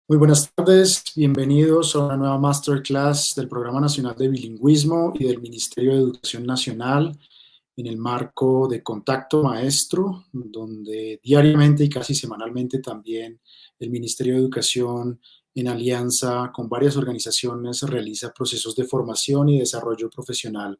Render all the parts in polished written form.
Muy buenas tardes, bienvenidos a una nueva masterclass del Programa Nacional de Bilingüismo y del Ministerio de Educación Nacional en el marco de Contacto Maestro, donde diariamente y casi semanalmente también el Ministerio de Educación, en alianza con varias organizaciones, realiza procesos de formación y desarrollo profesional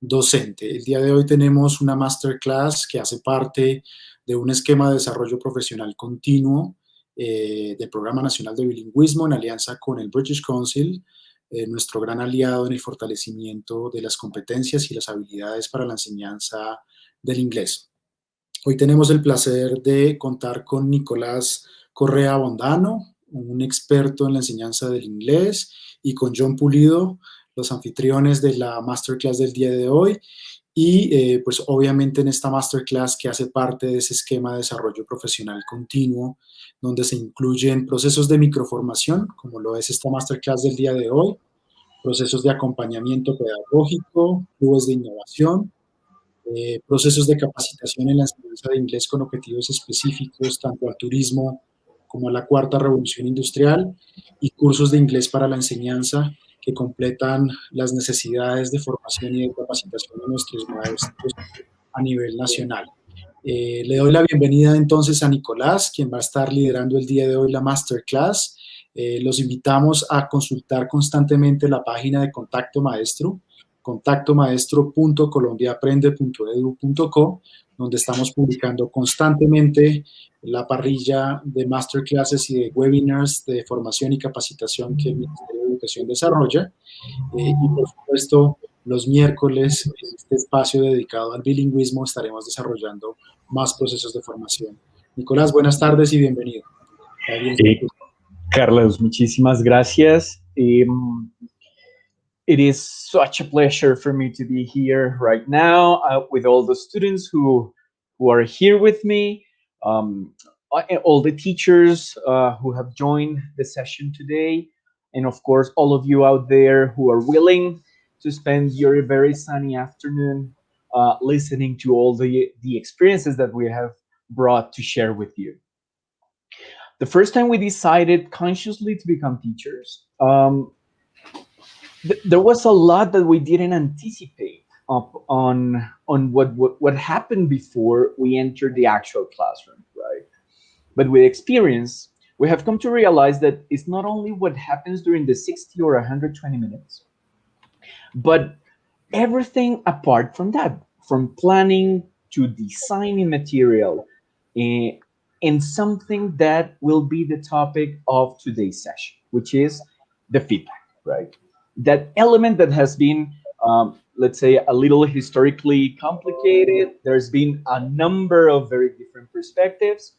docente. El día de hoy tenemos una masterclass que hace parte de un esquema de desarrollo profesional continuo del Programa Nacional de Bilingüismo en alianza con el British Council, nuestro gran aliado en el fortalecimiento de las competencias y las habilidades para la enseñanza del inglés. Hoy tenemos el placer de contar con Nicolás Correa Bondano, un experto en la enseñanza del inglés, y con John Pulido, los anfitriones de la masterclass del día de hoy. Y pues obviamente en esta masterclass que hace parte de ese esquema de desarrollo profesional continuo, donde se incluyen procesos de microformación, como lo es esta masterclass del día de hoy, procesos de acompañamiento pedagógico, clubes de innovación, procesos de capacitación en la enseñanza de inglés con objetivos específicos tanto al turismo como a la cuarta revolución industrial, y cursos de inglés para la enseñanza que completan las necesidades de formación y de capacitación de nuestros maestros a nivel nacional. Le doy la bienvenida entonces a Nicolás, quien va a estar liderando el día de hoy la masterclass. Los invitamos a consultar constantemente la página de Contacto Maestro, contactomaestro.colombiaaprende.edu.co, donde estamos publicando constantemente la parrilla de masterclasses y de webinars de formación y capacitación que el Ministerio de Educación desarrolla. Y por supuesto, los miércoles, en este espacio dedicado al bilingüismo, estaremos desarrollando más procesos de formación. Nicolás, buenas tardes y bienvenido. La audiencia. Carlos, muchísimas gracias. It is such a pleasure for me to be here right now with all the students who are here with me, all the teachers who have joined the session today, and of course, all of you out there who are willing to spend your very sunny afternoon listening to all the experiences that we have brought to share with you. The first time we decided consciously to become teachers, there was a lot that we didn't anticipate on what happened before we entered the actual classroom, right? But with experience, we have come to realize that it's not only what happens during the 60 or 120 minutes, but everything apart from that, from planning to designing material, and something that will be the topic of today's session, which is the feedback, right? That element that has been, let's say, a little historically complicated. There's been a number of very different perspectives,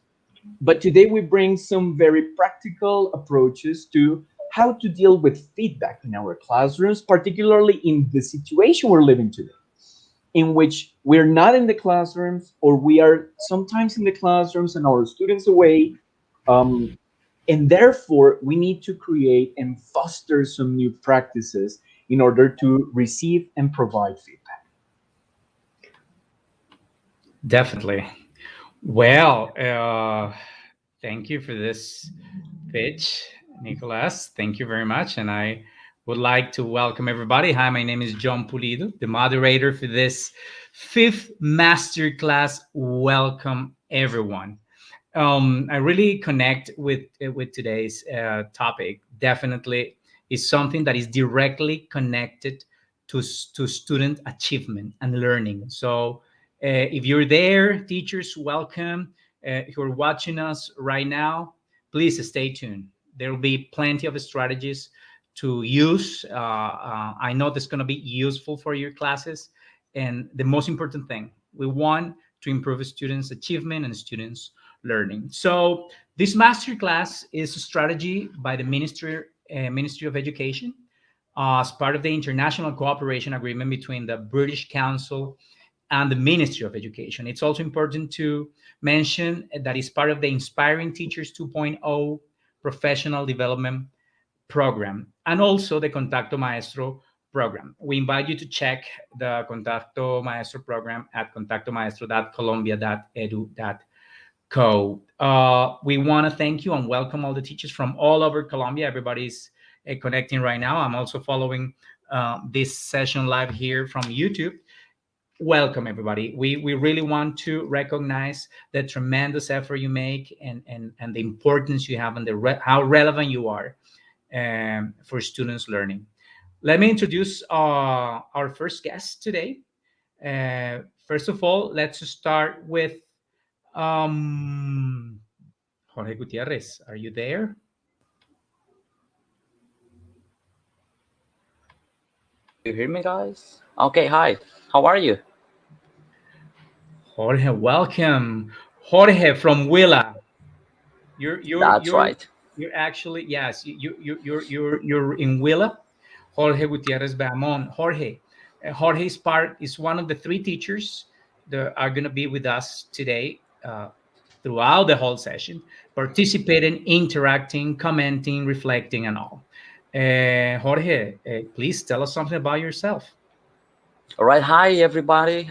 but today we bring some very practical approaches to how to deal with feedback in our classrooms, particularly in the situation we're living today, in which we're not in the classrooms, or we are sometimes in the classrooms and our students away. And therefore, we need to create and foster some new practices in order to receive and provide feedback. Definitely. Well, thank you for this pitch, Nicolas. Thank you very much. And I would like to welcome everybody. Hi, my name is John Pulido, the moderator for this 5th masterclass. Welcome, everyone. I really connect with today's topic. Definitely is something that is directly connected to student achievement and learning. So if you're there, teachers, welcome. Who are watching us right now, please stay tuned. There will be plenty of strategies to use. I know that's going to be useful for your classes. And the most important thing, we want to improve students' achievement and students' learning. So this masterclass is a strategy by the Ministry of Education as part of the international cooperation agreement between the British Council and the Ministry of Education. It's also important to mention that it's part of the Inspiring Teachers 2.0 professional development program, and also the Contacto Maestro program. We invite you to check the Contacto Maestro program at contactomaestro.colombia.edu.co. code. We want to thank you and welcome all the teachers from all over Colombia. Everybody's connecting right now. I'm also following this session live here from YouTube. Welcome, everybody. We really want to recognize the tremendous effort you make and the importance you have and how relevant you are for students learning. Let me introduce our first guest today. First of all, let's start with Jorge Gutierrez. Are you there? Do you hear me, guys? Okay, hi. How are you? Jorge, welcome. Jorge from Willa. You're you're That's you're right. you're actually, yes, you're in Willa. Jorge Gutierrez Bamon. Jorge. Jorge is one of the three teachers that are going to be with us today throughout the whole session, participating, interacting, commenting, reflecting, and all. Jorge, please tell us something about yourself. All right, hi, everybody.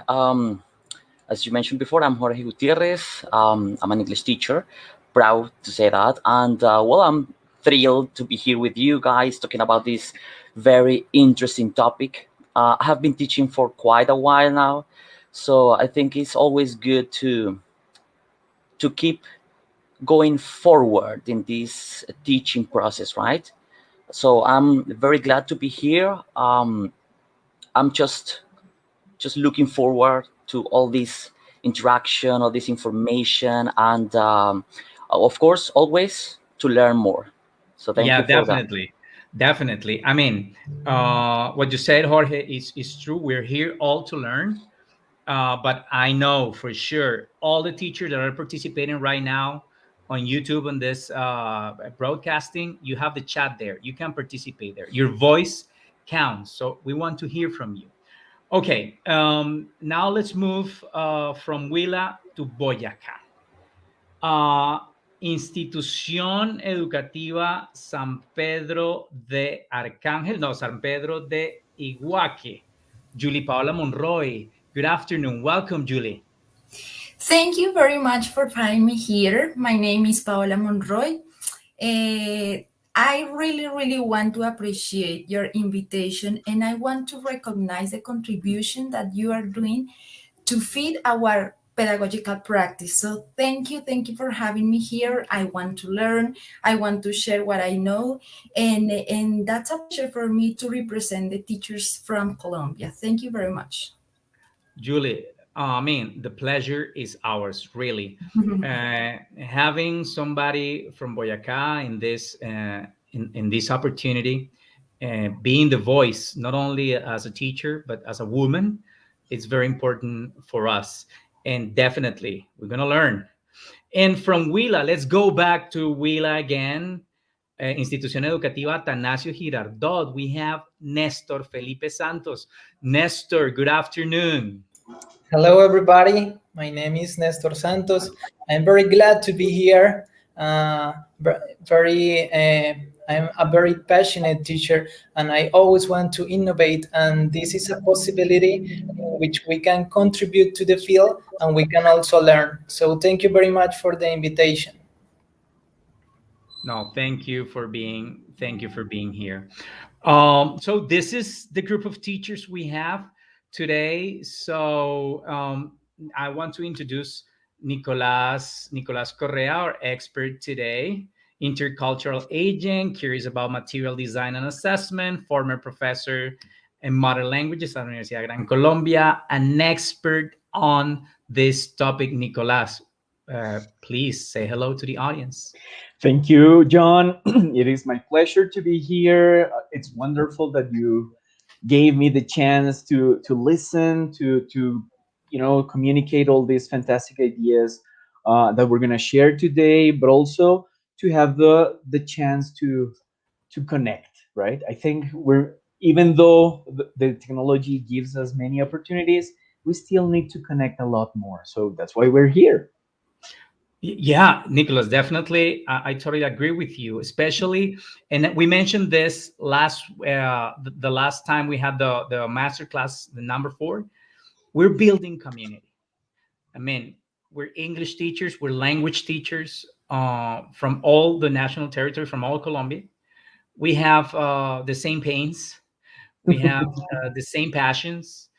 As you mentioned before, I'm Jorge Gutierrez. I'm an English teacher. Proud to say that. And well, I'm thrilled to be here with you guys talking about this very interesting topic. I have been teaching for quite a while now. So I think it's always good to keep going forward in this teaching process, right? So I'm very glad to be here. I'm just looking forward to all this interaction, all this information, and of course, always to learn more. So thank Yeah, you for that. definitely. I mean, what you said, Jorge, is true. We're here all to learn. But I know for sure all the teachers that are participating right now on YouTube on this broadcasting, you have the chat there. You can participate there. Your voice counts. So we want to hear from you. Okay, now let's move from Huila to Boyacá. Uh, Institución Educativa San Pedro de Arcángel, no, San Pedro de Iguaque. Julie Paola Monroy. Good afternoon. Welcome, Julie. Thank you very much for having me here. My name is Paola Monroy. I really want to appreciate your invitation and I want to recognize the contribution that you are doing to feed our pedagogical practice. So thank you for having me here. I want to learn, I want to share what I know, and that's a pleasure for me to represent the teachers from Colombia. Thank you very much. Julie, I mean, the pleasure is ours, really. Having somebody from Boyacá in this opportunity, being the voice, not only as a teacher, but as a woman, it's very important for us. And definitely, we're going to learn. And from Huila, let's go back to Huila again. Institución Educativa Atanasio Girardot. We have Nestor Felipe Santos. Nestor, good afternoon. Hello, everybody. My name is Nestor Santos. I'm very glad to be here. I'm a very passionate teacher, and I always want to innovate. And this is a possibility in which we can contribute to the field, and we can also learn. So, thank you very much for the invitation. No, thank you for being here. So this is the group of teachers we have today. So I want to introduce Nicolas Correa, our expert today, intercultural agent, curious about material design and assessment, former professor in modern languages at the Universidad Gran Colombia, an expert on this topic. Nicolas, please say hello to the audience. Thank you, John. It is my pleasure to be here. It's wonderful that you gave me the chance to listen to communicate all these fantastic ideas that we're gonna share today, but also to have the chance to connect. Right? I think even though the technology gives us many opportunities, we still need to connect a lot more. So that's why we're here. Yeah, Nicholas, definitely. I totally agree with you, especially, and we mentioned this the last time we had the masterclass, the number 4. We're building community. I mean, we're English teachers, we're language teachers from all the national territory, from all Colombia. We have the same pains. We have the same passions.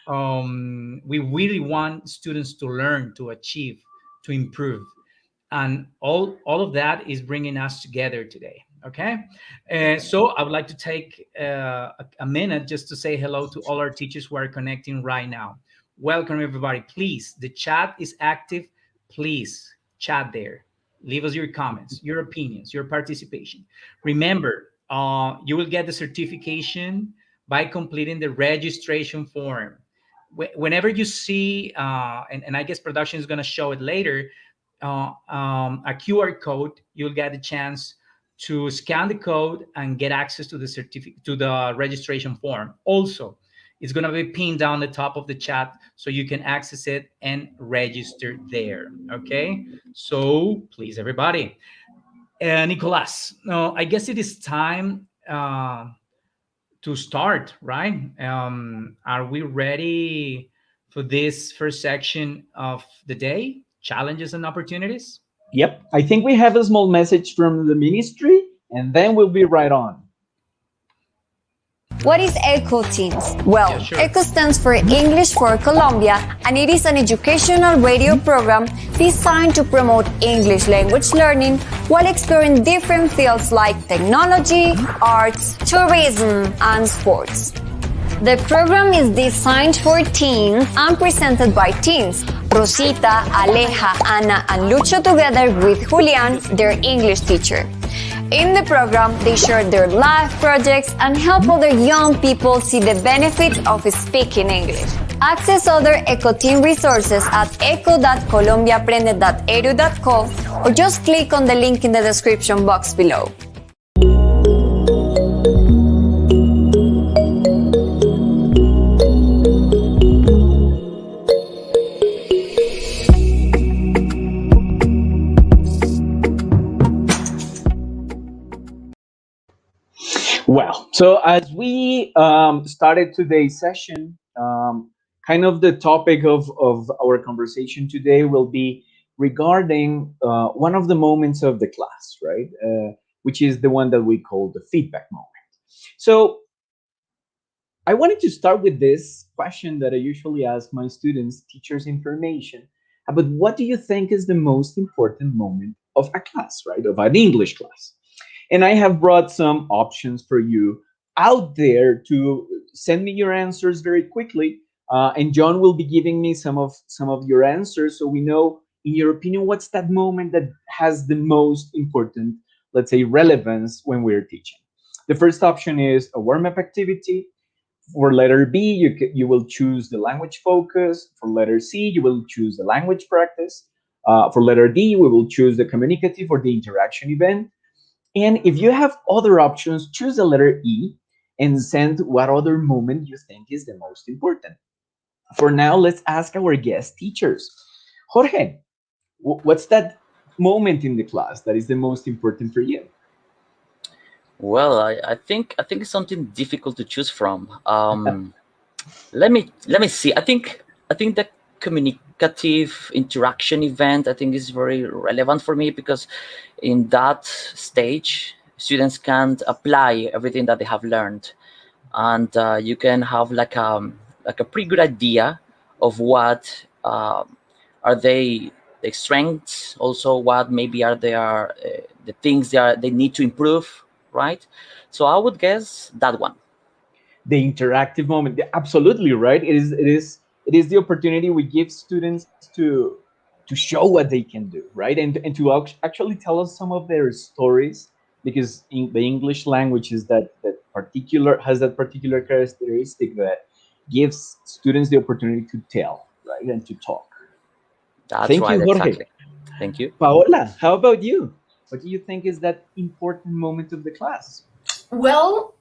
We really want students to learn, to achieve, to improve, and all of that is bringing us together today. Okay, so I would like to take a minute just to say hello to all our teachers who are connecting right now. Welcome everybody. Please, the chat is active. Please chat there. Leave us your comments, your opinions, your participation. Remember, you will get the certification by completing the registration form. Whenever you see, and I guess production is going to show it later, a QR code, you'll get a chance to scan the code and get access to the certificate, to the registration form. Also, it's going to be pinned down the top of the chat so you can access it and register there. Okay, so please, everybody. Nicolas, I guess it is time to start, right? Are we ready for this first section of the day, challenges and opportunities? Yep. I think we have a small message from the ministry, and then we'll be right on. What is ECHO Teens? Well, Yeah, sure. ECHO stands for English for Colombia, and it is an educational radio program designed to promote English language learning while exploring different fields like technology, arts, tourism, and sports. The program is designed for teens and presented by teens, Rosita, Aleja, Ana, and Lucho, together with Julian, their English teacher. In the program, they share their life projects and help other young people see the benefits of speaking English. Access other ECHO Teen resources at echo.colombiaaprende.edu.co or just click on the link in the description box below. Well, so as we started today's session, kind of the topic of our conversation today will be regarding one of the moments of the class, right? Which is the one that we call the feedback moment. So I wanted to start with this question that I usually ask my students, teachers, information about what do you think is the most important moment of a class, right? Of an English class. And I have brought some options for you out there to send me your answers very quickly. And John will be giving me some of your answers, so we know, in your opinion, what's that moment that has the most important, let's say, relevance when we're teaching. The first option is a warm-up activity. For letter B, you will choose the language focus. For letter C, you will choose the language practice. For letter D, we will choose the communicative or the interaction event. And if you have other options, choose the letter E and send what other moment you think is the most important. For now, let's ask our guest teachers. Jorge, what's that moment in the class that is the most important for you? Well, I think it's something difficult to choose from. Let me see. I think the communicative interaction event, I think, is very relevant for me, because in that stage students can apply everything that they have learned, and you can have like a pretty good idea of what are their strengths, also what maybe are their the things they need to improve, right? So I would guess that one. The interactive moment, absolutely right. It is the opportunity we give students to show what they can do, right? And to actually tell us some of their stories, because in the English language is has that particular characteristic that gives students the opportunity to tell, right, and to talk. That's Thank right, you, Jorge. exactly. Thank you. Paola, how about you? What do you think is that important moment of the class? Well,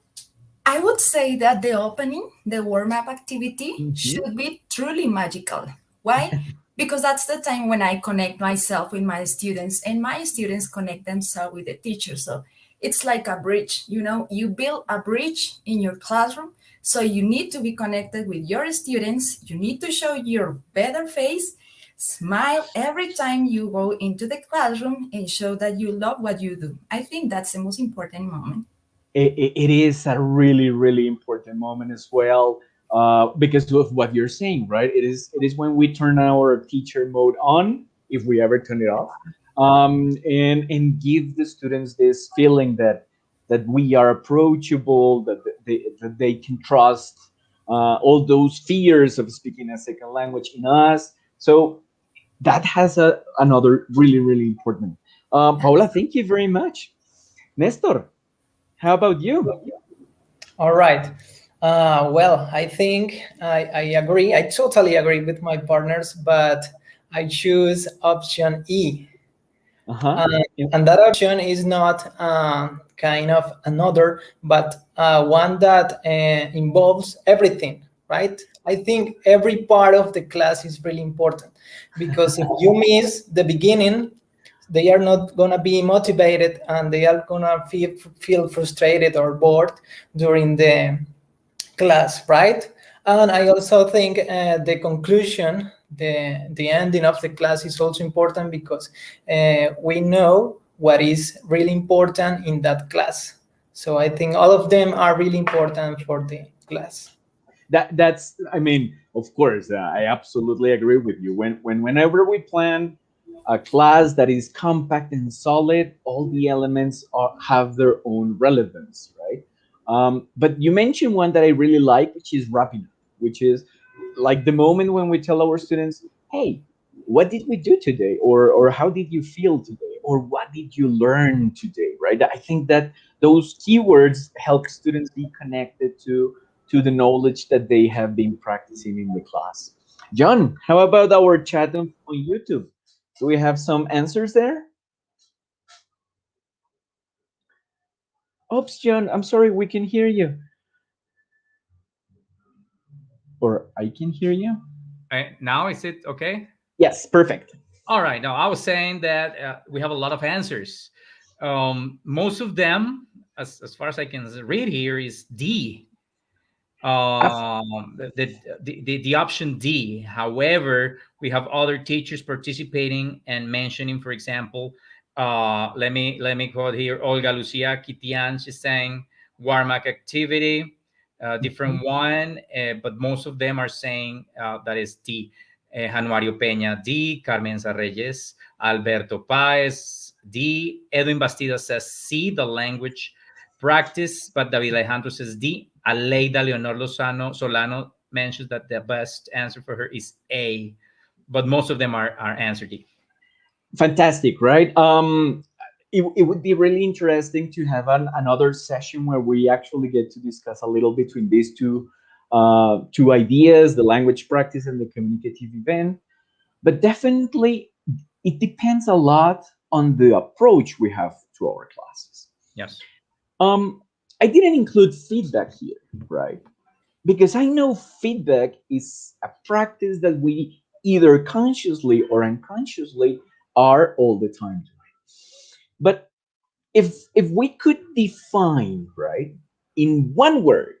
I would say that the opening, the warm-up activity, Mhm. should be truly magical. Why? Because that's the time when I connect myself with my students, and my students connect themselves with the teacher. So it's like a bridge, you build a bridge in your classroom. So you need to be connected with your students. You need to show your better face. Smile every time you go into the classroom and show that you love what you do. I think that's the most important moment. It is a really, really important moment as well, because of what you're saying, right? It is when we turn our teacher mode on, if we ever turn it off, and give the students this feeling that we are approachable, that they can trust all those fears of speaking a second language in us. So that has another really, really important. Paula, thank you very much. Nestor, how about you? All right. Well, I think I agree. I totally agree with my partners, but I choose option E. Uh-huh. And that option is not kind of another, but one that involves everything, right? I think every part of the class is really important, because if you miss the beginning, they are not going to be motivated, and they are going to feel frustrated or bored during the class, right? And I also think the conclusion, the ending of the class is also important, because we know what is really important in that class. So I think all of them are really important for the class. That's, I mean, of course, I absolutely agree with you. Whenever we plan a class that is compact and solid, all the elements have their own relevance, right? But you mentioned one that I really like, which is wrapping up, which is like the moment when we tell our students, hey, what did we do today? Or how did you feel today? Or what did you learn today, right? I think that those keywords help students be connected to the knowledge that they have been practicing in the class. John, how about our chat on YouTube? Do we have some answers there? Oops, John, I'm sorry, we can hear you. Or I can hear you. Now is it okay? Yes, perfect. All right. No, I was saying that we have a lot of answers. Most of them, as far as I can read here, is D. The option D. However, we have other teachers participating and mentioning, for example, let me quote here, Olga Lucia Kitian. She's saying Warmack activity, different one, but most of them are saying that is D. Januario Peña D, Carmen Reyes, Alberto Paez D, Edwin Bastida says C, the language practice, but David Alejandro says D. Aleida Leonor Solano mentions that the best answer for her is A, but most of them are answer D. Fantastic, right? It would be really interesting to have another session where we actually get to discuss a little between these two ideas, the language practice and the communicative event. But definitely, it depends a lot on the approach we have to our classes. Yes. I didn't include feedback here, right? Because I know feedback is a practice that we either consciously or unconsciously are all the time doing. But if we could define, right, in one word,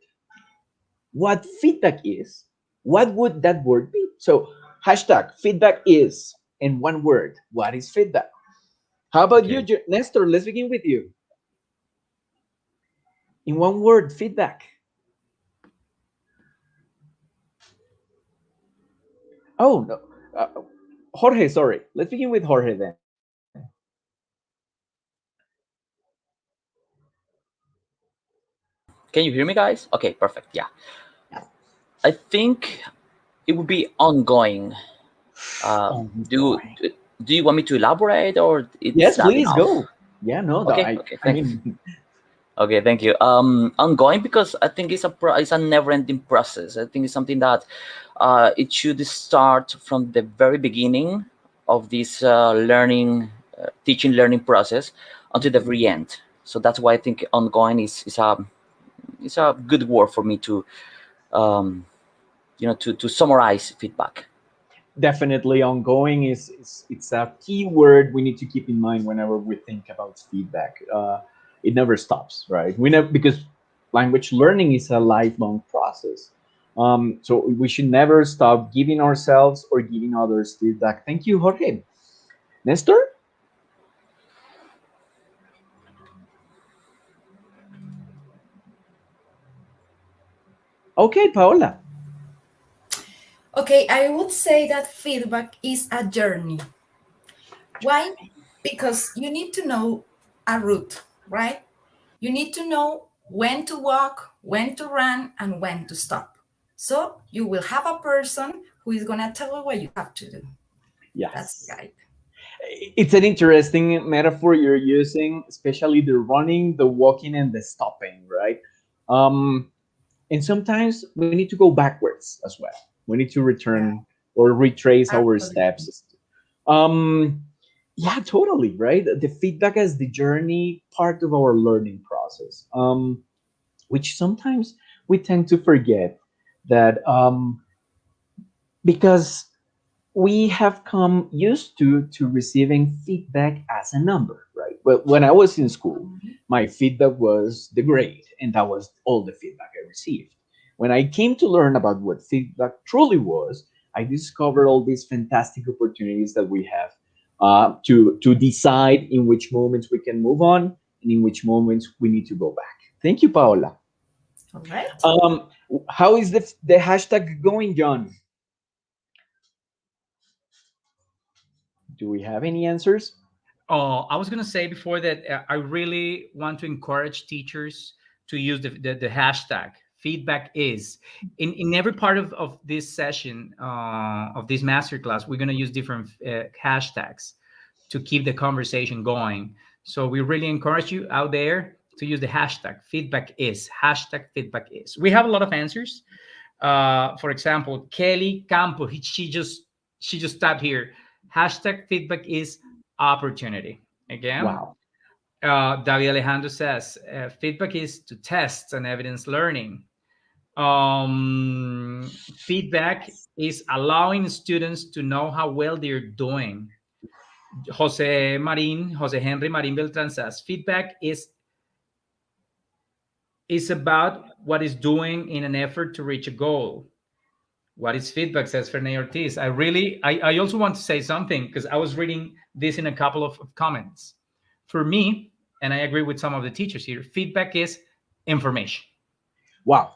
what feedback is, what would that word be? So hashtag feedback is, in one word, what is feedback? How about you, Nestor? Let's begin with you. In one word, feedback. Oh, no. Jorge, sorry. Let's begin with Jorge then. Can you hear me, guys? Okay, perfect. Yeah. I think it would be ongoing. Do you want me to elaborate, or it's yes, that please enough? go. Yeah, no. Okay. I mean, okay, thank you. Ongoing, because I think it's a never-ending process. I think it's something that it should start from the very beginning of this teaching learning process until the very end. So that's why I think ongoing is a good word for me to to summarize feedback. definitely ongoing it's a key word we need to keep in mind whenever we think about feedback. It never stops, right? We never, because language learning is a lifelong process. So we should never stop giving ourselves or giving others feedback. Thank you, Jorge. Nestor? Okay, Paola. Okay, I would say that feedback is a journey. Why? Because you need to know a route, right? You need to know when to walk, when to run, and when to stop. So you will have a person who is going to tell you what you have to do. That's the Yes. guide. It's an interesting metaphor you're using, especially the running, the walking, and the stopping, right? Um, and sometimes we need to go backwards as well. We need to Yeah, return or retrace our absolutely. steps. Um, yeah, totally, right? The feedback as the journey part of our learning process, which sometimes we tend to forget that because we have come used to receiving feedback as a number, right? Well, when I was in school, Mhm. my feedback was the grade, and that was all the feedback I received. When I came to learn about what feedback truly was, I discovered all these fantastic opportunities that we have to decide in which moments we can move on and in which moments we need to go back. Thank you, Paola. All right. Um, how is the hashtag going, John? Do we have any answers? Oh, I was going to say before that I really want to encourage teachers to use the hashtag feedback is in every part of this session of this masterclass. We're going to use different hashtags to keep the conversation going. So we really encourage you out there to use the hashtag feedback is. Hashtag feedback is. We have a lot of answers. For example, Kelly Campo, she just tapped here. Hashtag feedback is opportunity. Again, Wow. David Alejandro says feedback is to test and evidence learning. Feedback is allowing students to know how well they're doing. Jose Henry Marin Beltran says feedback is about what is doing in an effort to reach a goal. What is feedback, says Fernay Ortiz. I also want to say something because I was reading this in a couple of comments. For me, and I agree with some of the teachers here, feedback is information. Wow.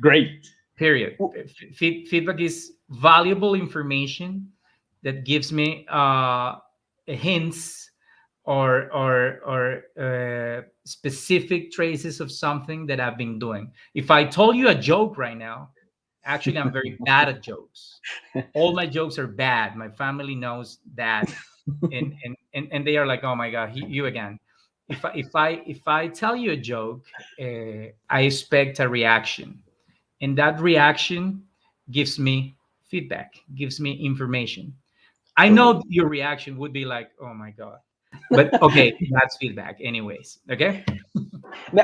Great. Period. Feedback is valuable information that gives me hints or specific traces of something that I've been doing. If I told you a joke right now, actually, I'm very bad at jokes. All my jokes are bad. My family knows that, and they are like, "Oh my god, you again." If I tell you a joke, I expect a reaction, and that reaction gives me feedback, gives me information. I know Totally. your reaction would be like, "Oh my god," but okay, that's feedback, anyways. Okay.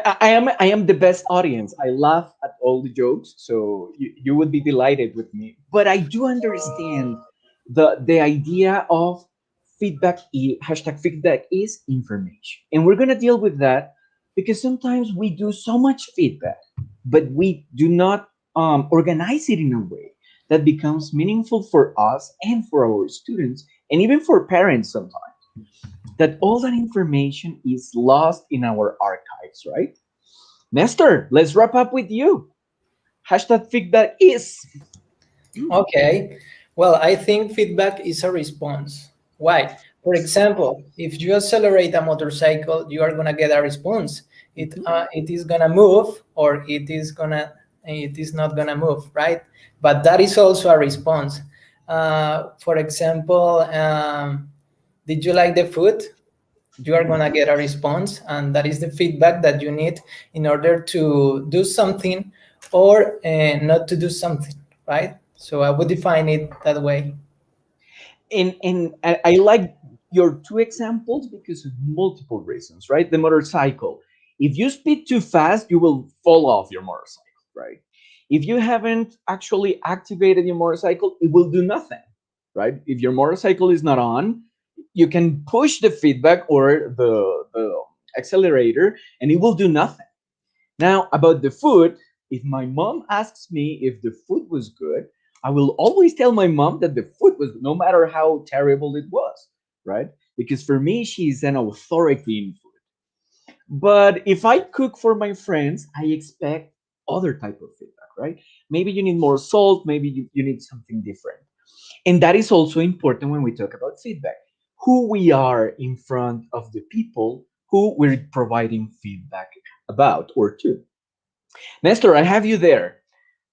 I am the best audience. I laugh at all the jokes, so you would be delighted with me. But I do understand the idea of hashtag feedback is information, and we're gonna deal with that because sometimes we do so much feedback, but we do not organize it in a way that becomes meaningful for us and for our students, and even for parents sometimes. That all that information is lost in our archives, right? Nestor, let's wrap up with you. Hashtag feedback is. Okay. Well, I think feedback is a response. Why? For example, if you accelerate a motorcycle, you are gonna get a response. It is gonna move, or it is not gonna move, right? But that is also a response. For example, did you like the food? You are gonna get a response, and that is the feedback that you need in order to do something or not to do something, right? So I would define it that way. And I like your two examples because of multiple reasons, right? The motorcycle. If you speed too fast, you will fall off your motorcycle, right? If you haven't actually activated your motorcycle, it will do nothing, right? If your motorcycle is not on, you can push the feedback or the accelerator and it will do nothing. Now, about the food, If my mom asks me if the food was good, I will always tell my mom that the food was, no matter how terrible it was, right? Because for me, she's an authority in food. But if I cook for my friends, I expect other type of feedback, right? Maybe you need more salt, maybe you need something different. And that is also important when we talk about feedback. Who we are in front of the people who we're providing feedback about or to. Nestor, I have you there.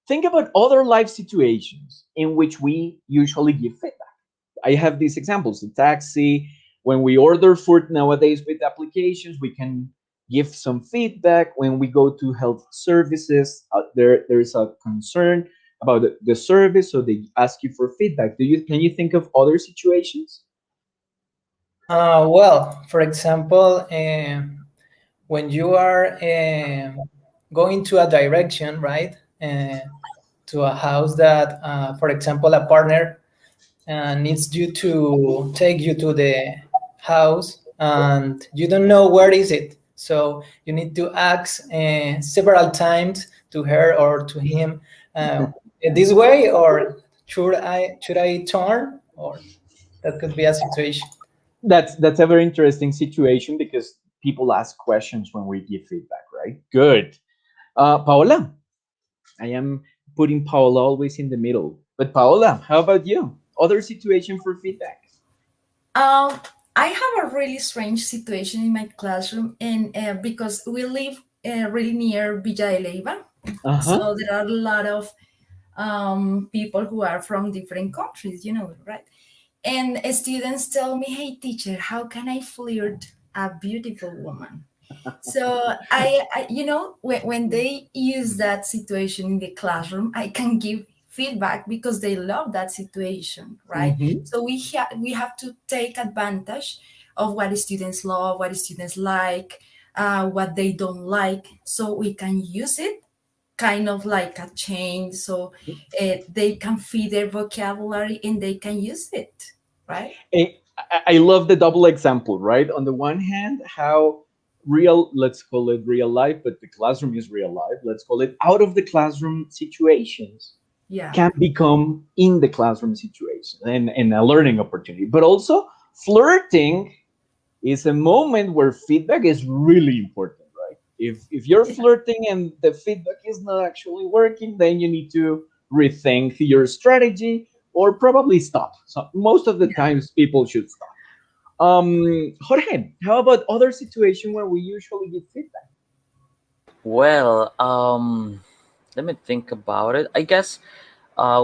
Think about other life situations in which we usually give feedback. I have these examples: the taxi. When we order food nowadays with applications, we can give some feedback. When we go to health services, there is a concern about the service, so they ask you for feedback. Can you think of other situations? Well, for example, when you are going to a direction, right, to a house that, for example, a partner needs you to take you to the house and you don't know where is it. So you need to ask several times to her or to him, this way, or should I turn? Or that could be a situation. That's a very interesting situation because people ask questions when we give feedback, right? Good. Paola, I am putting Paola always in the middle. But Paola, how about you? Other situation for feedback? Um, I have a really strange situation in my classroom, and because we live really near Villa de Leyva, Uh-huh. so there are a lot of people who are from different countries, right? And students tell me, "Hey, teacher, how can I flirt a beautiful woman?" So when they use that situation in the classroom, I can give feedback because they love that situation, right? Mm-hmm. So we have to take advantage of what the students love, what the students like, what they don't like, so we can use it kind of like a chain, so they can feed their vocabulary and they can use it, right? I love the double example, right? On the one hand, how real, let's call it real life, but the classroom is real life. Let's call it out of the classroom situations Yeah. can become in the classroom situation and a learning opportunity. But also, flirting is a moment where feedback is really important, right? If you're flirting and the feedback is not actually working, then you need to rethink your strategy or probably stop. So most of the times people should stop. Jorge, how about other situation where we usually give feedback? Well, let me think about it. I guess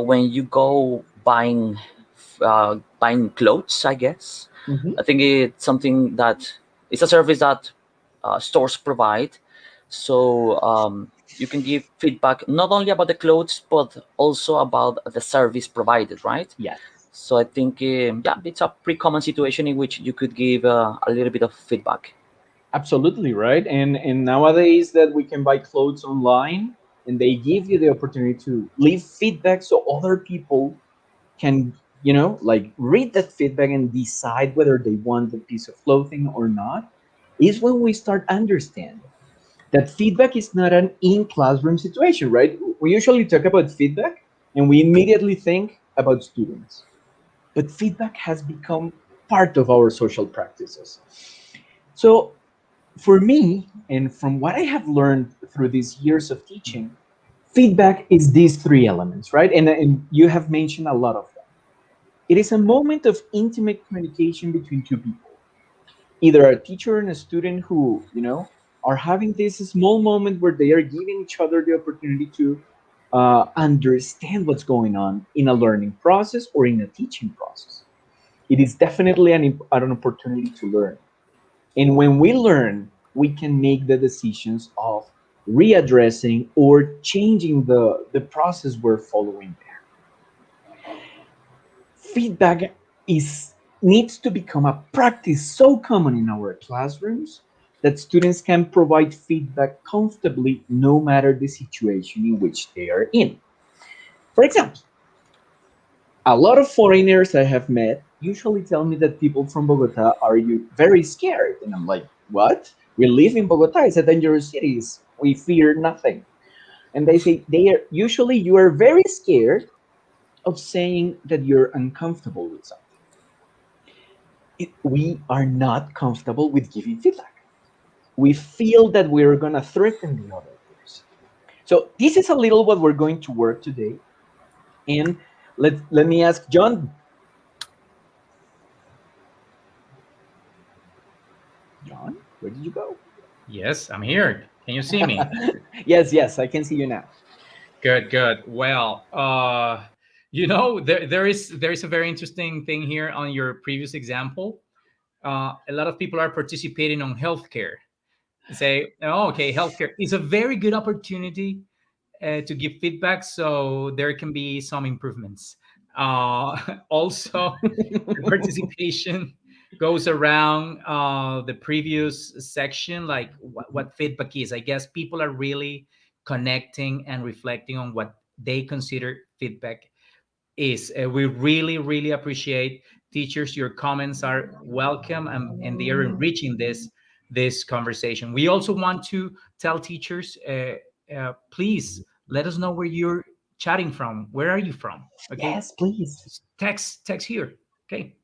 when you go buying clothes, I guess Mhm. I think it's something that it's a service that stores provide. So you can give feedback not only about the clothes but also about the service provided, right? Yes. So I think yeah, it's a pretty common situation in which you could give a little bit of feedback. Absolutely, right. And nowadays that we can buy clothes online and they give you the opportunity to leave feedback so other people can, like read that feedback and decide whether they want the piece of clothing or not, is when we start understanding that feedback is not an in classroom situation, right? We usually talk about feedback and we immediately think about students, but feedback has become part of our social practices. So for me, and from what I have learned through these years of teaching, feedback is these three elements, right? And you have mentioned a lot of them. It is a moment of intimate communication between two people, either a teacher and a student who, are having this small moment where they are giving each other the opportunity to understand what's going on in a learning process or in a teaching process. It is definitely an opportunity to learn. And when we learn, we can make the decisions of readdressing or changing the process we're following there. Feedback is needs to become a practice so common in our classrooms that students can provide feedback comfortably no matter the situation in which they are in. For example, a lot of foreigners I have met usually tell me that people from Bogota are you very scared. And I'm like, what? We live in Bogota. It's a dangerous city. We fear nothing. And they say they are usually you are very scared of saying that you're uncomfortable with something. We are not comfortable with giving feedback. We feel that we're going to threaten the other person. So this is a little what we're going to work today. And let me ask John. John, where did you go? Yes, I'm here. Can you see me? Yes, I can see you now. Good, good. Well, there is a very interesting thing here on your previous example. A lot of people are participating on healthcare. Say, oh, okay, healthcare is a very good opportunity to give feedback, so there can be some improvements. Also, the participation goes around the previous section, like what feedback is. I guess people are really connecting and reflecting on what they consider feedback is. We really, really appreciate teachers. Your comments are welcome, and they are enriching this conversation. We also want to tell teachers, please let us know where you're chatting from. Where are you from? Okay, Yes, please. text here. Okay.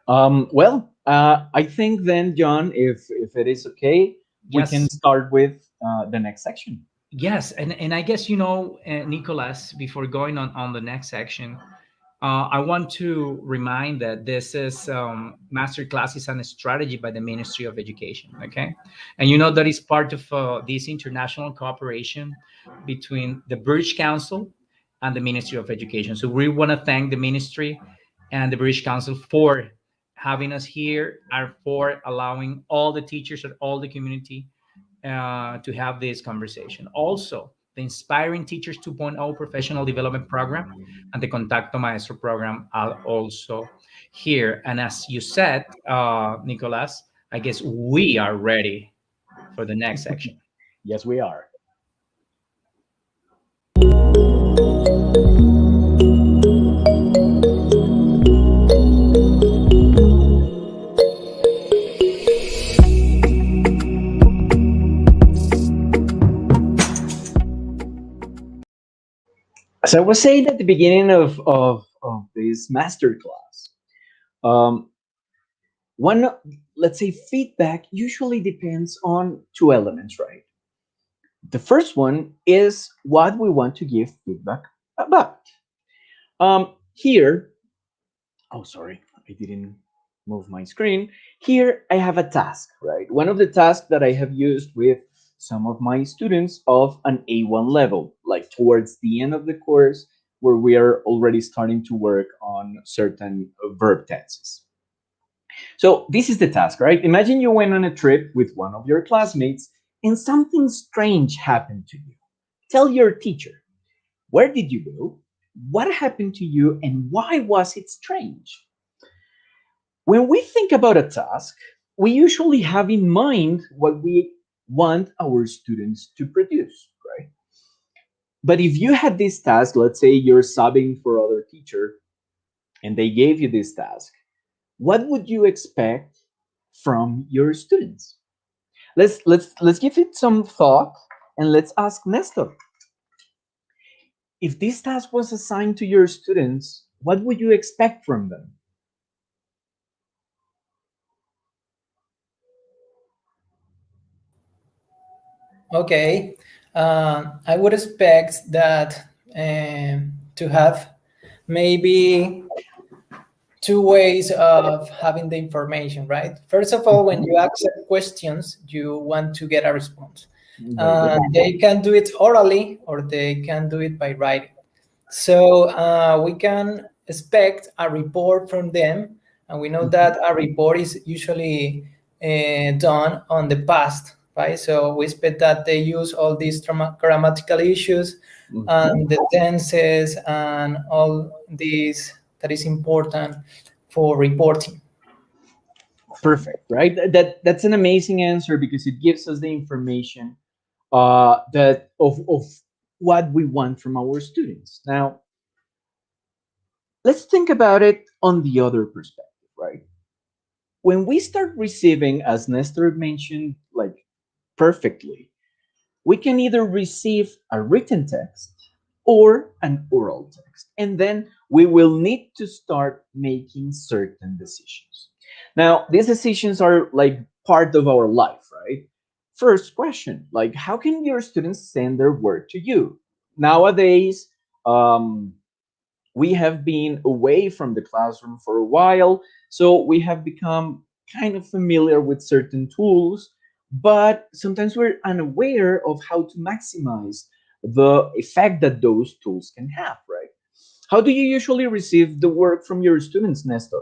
I think then, John, if it is okay, we can Yes. start with the next section. Yes, and I guess Nicolas, before going on the next section, I want to remind that this is master classes and strategy by the Ministry of Education. Okay, and that is part of this international cooperation between the British Council and the Ministry of Education. So we want to thank the ministry and the British Council for having us here and for allowing all the teachers and all the community to have this conversation. Also, the Inspiring Teachers 2.0 Professional Development Program and the Contacto Maestro program are also here. And as you said, Nicolas, I guess we are ready for the next section. Yes, we are. As I was saying at the beginning of this master class, um, one, let's say, feedback usually depends on two elements, right? The first one is what we want to give feedback about. Here, oh, sorry, I didn't move my screen. Here I have a task, right? One of the tasks that I have used with some of my students of an A1 level, like towards the end of the course, where we are already starting to work on certain verb tenses. So this is the task, right? Imagine you went on a trip with one of your classmates and something strange happened to you. Tell your teacher, where did you go? What happened to you and why was it strange? When we think about a task, we usually have in mind what we want our students to produce, right? But if you had this task, let's say you're subbing for other teacher and they gave you this task, what would you expect from your students? Let's give it some thought and let's ask Nestor. If this task was assigned to your students, what would you expect from them? Okay, I would expect that to have maybe two ways of having the information, right? First of all, when you accept questions, you want to get a response. They can do it orally or they can do it by writing. So we can expect a report from them, and we know that a report is usually done on the past, right? So we expect that they use all these grammatical issues and the tenses and all these that is important for reporting. Perfect, right? That's an amazing answer because it gives us the information that of what we want from our students. Now, let's think about it on the other perspective, right? When we start receiving, as Nestor mentioned, like perfectly, we can either receive a written text or an oral text. And then we will need to start making certain decisions. Now, these decisions are like part of our life, right? First question, like how can your students send their work to you? Nowadays, um, we have been away from the classroom for a while, so we have become kind of familiar with certain tools, but sometimes we're unaware of how to maximize the effect that those tools can have, right? How do you usually receive the work from your students, Nestor?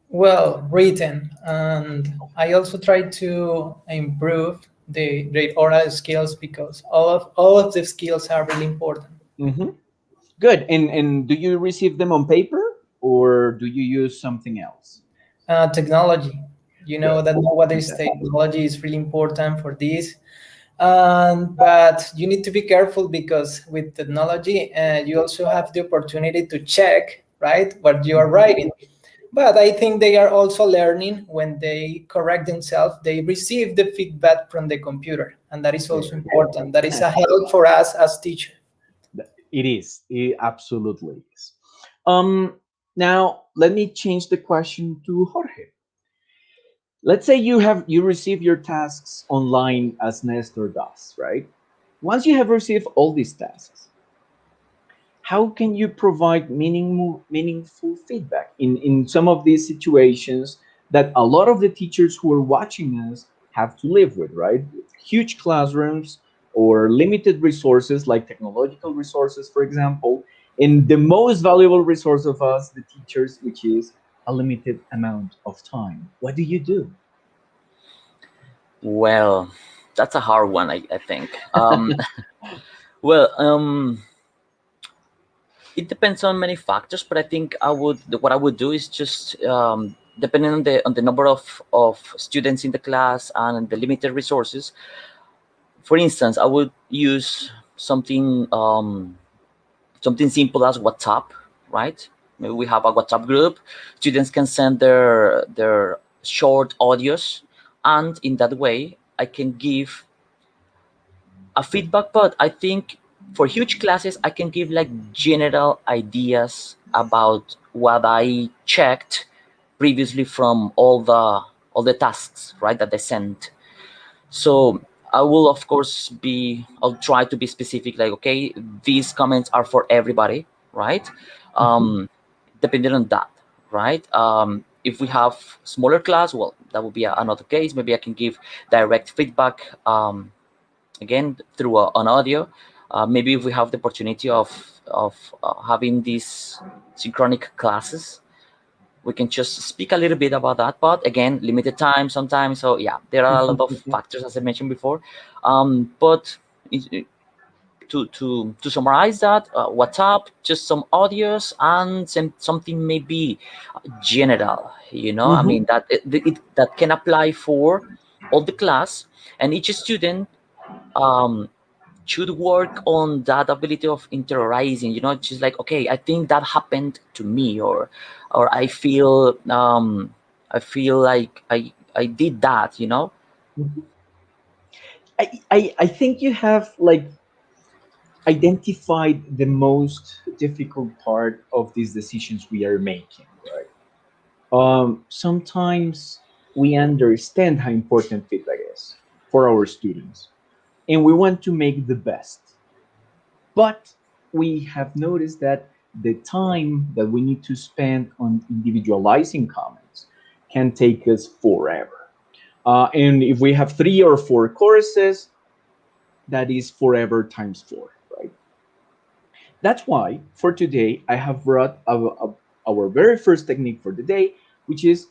Well, written, and I also try to improve the oral skills because all of the skills are really important. Mm-hmm. Good. And do you receive them on paper or do you use something else? Technology, you know Good. that nowadays Fantastic. technology is really important for this. But you need to be careful because with technology, you also have the opportunity to check, right, what you are writing. But I think they are also learning when they correct themselves. They receive the feedback from the computer, and that is also important. That is a help for us as teachers. It is. It absolutely is. Um, Now let me change the question to Jorge. Let's say you receive your tasks online as Nestor does, right? Once you have received all these tasks, how can you provide meaningful feedback in some of these situations that a lot of the teachers who are watching us have to live with, right? Huge classrooms or limited resources like technological resources, for example, and the most valuable resource of us, the teachers, which is a limited amount of time. What do you do? Well, that's a hard one, I think. Well, it depends on many factors, but I think what I would do is just depending on the number of students in the class and the limited resources. For instance, I would use something simple as WhatsApp, right? Maybe we have a WhatsApp group. Students can send their short audios, and in that way, I can give a feedback. But I think for huge classes, I can give like general ideas about what I checked previously from all the tasks, right, that they sent. So I will, of course, I'll try to be specific, like, okay, these comments are for everybody, right? Um, Depending on that, right? If we have smaller class, well, that would be another case. Maybe I can give direct feedback, again, through an audio. Maybe if we have the opportunity of having these synchronic classes, we can just speak a little bit about that, but again, limited time sometimes. So yeah, there are a lot of factors, as I mentioned before. But to summarize that, WhatsApp, just some audios and something maybe general, I Mhm. mean, that can apply for all the class, and each student um, should work on that ability of interiorizing, just like, okay, I think that happened to me, or I feel like I did that. I think you have like identified the most difficult part of these decisions we are making, right? Sometimes we understand how important feedback is for our students, and we want to make the best. But we have noticed that the time that we need to spend on individualizing comments can take us forever. And if we have 3 or 4 courses, that is forever times 4, right? That's why for today, I have brought our very first technique for the day, which is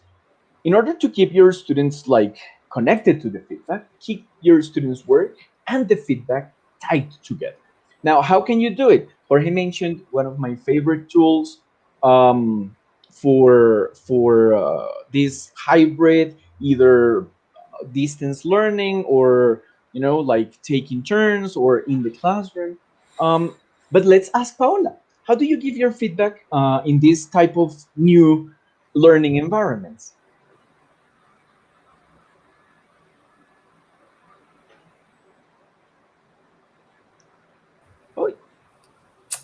in order to keep your students like connected to the feedback, keep your students' work and the feedback tied together. Now, how can you do it? Jorge mentioned one of my favorite tools um, for this hybrid, either distance learning or like taking turns or in the classroom. But let's ask Paola, how do you give your feedback in this type of new learning environments?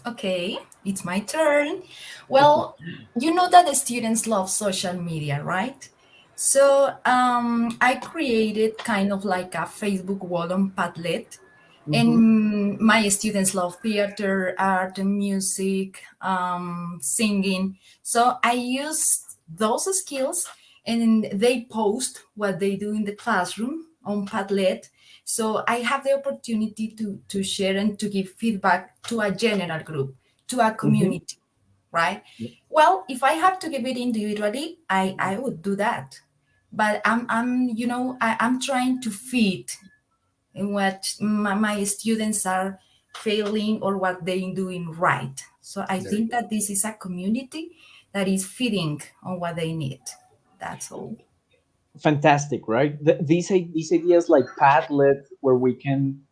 Okay, it's my turn. Well, you know that the students love social media, right? So I created kind of like a Facebook wall on Padlet, Mhm. and my students love theater, art, and music, singing. So I use those skills, and they post what they do in the classroom on Padlet. So I have the opportunity to share and to give feedback to a general group, to a Mhm. community, right? Well, if I have to give it individually, I would do that. But I'm trying to fit in what my students are failing or what they're doing right. So I There you think go. that this is a community that is feeding on what they need. That's all. Fantastic, right? These ideas like Padlet, where we can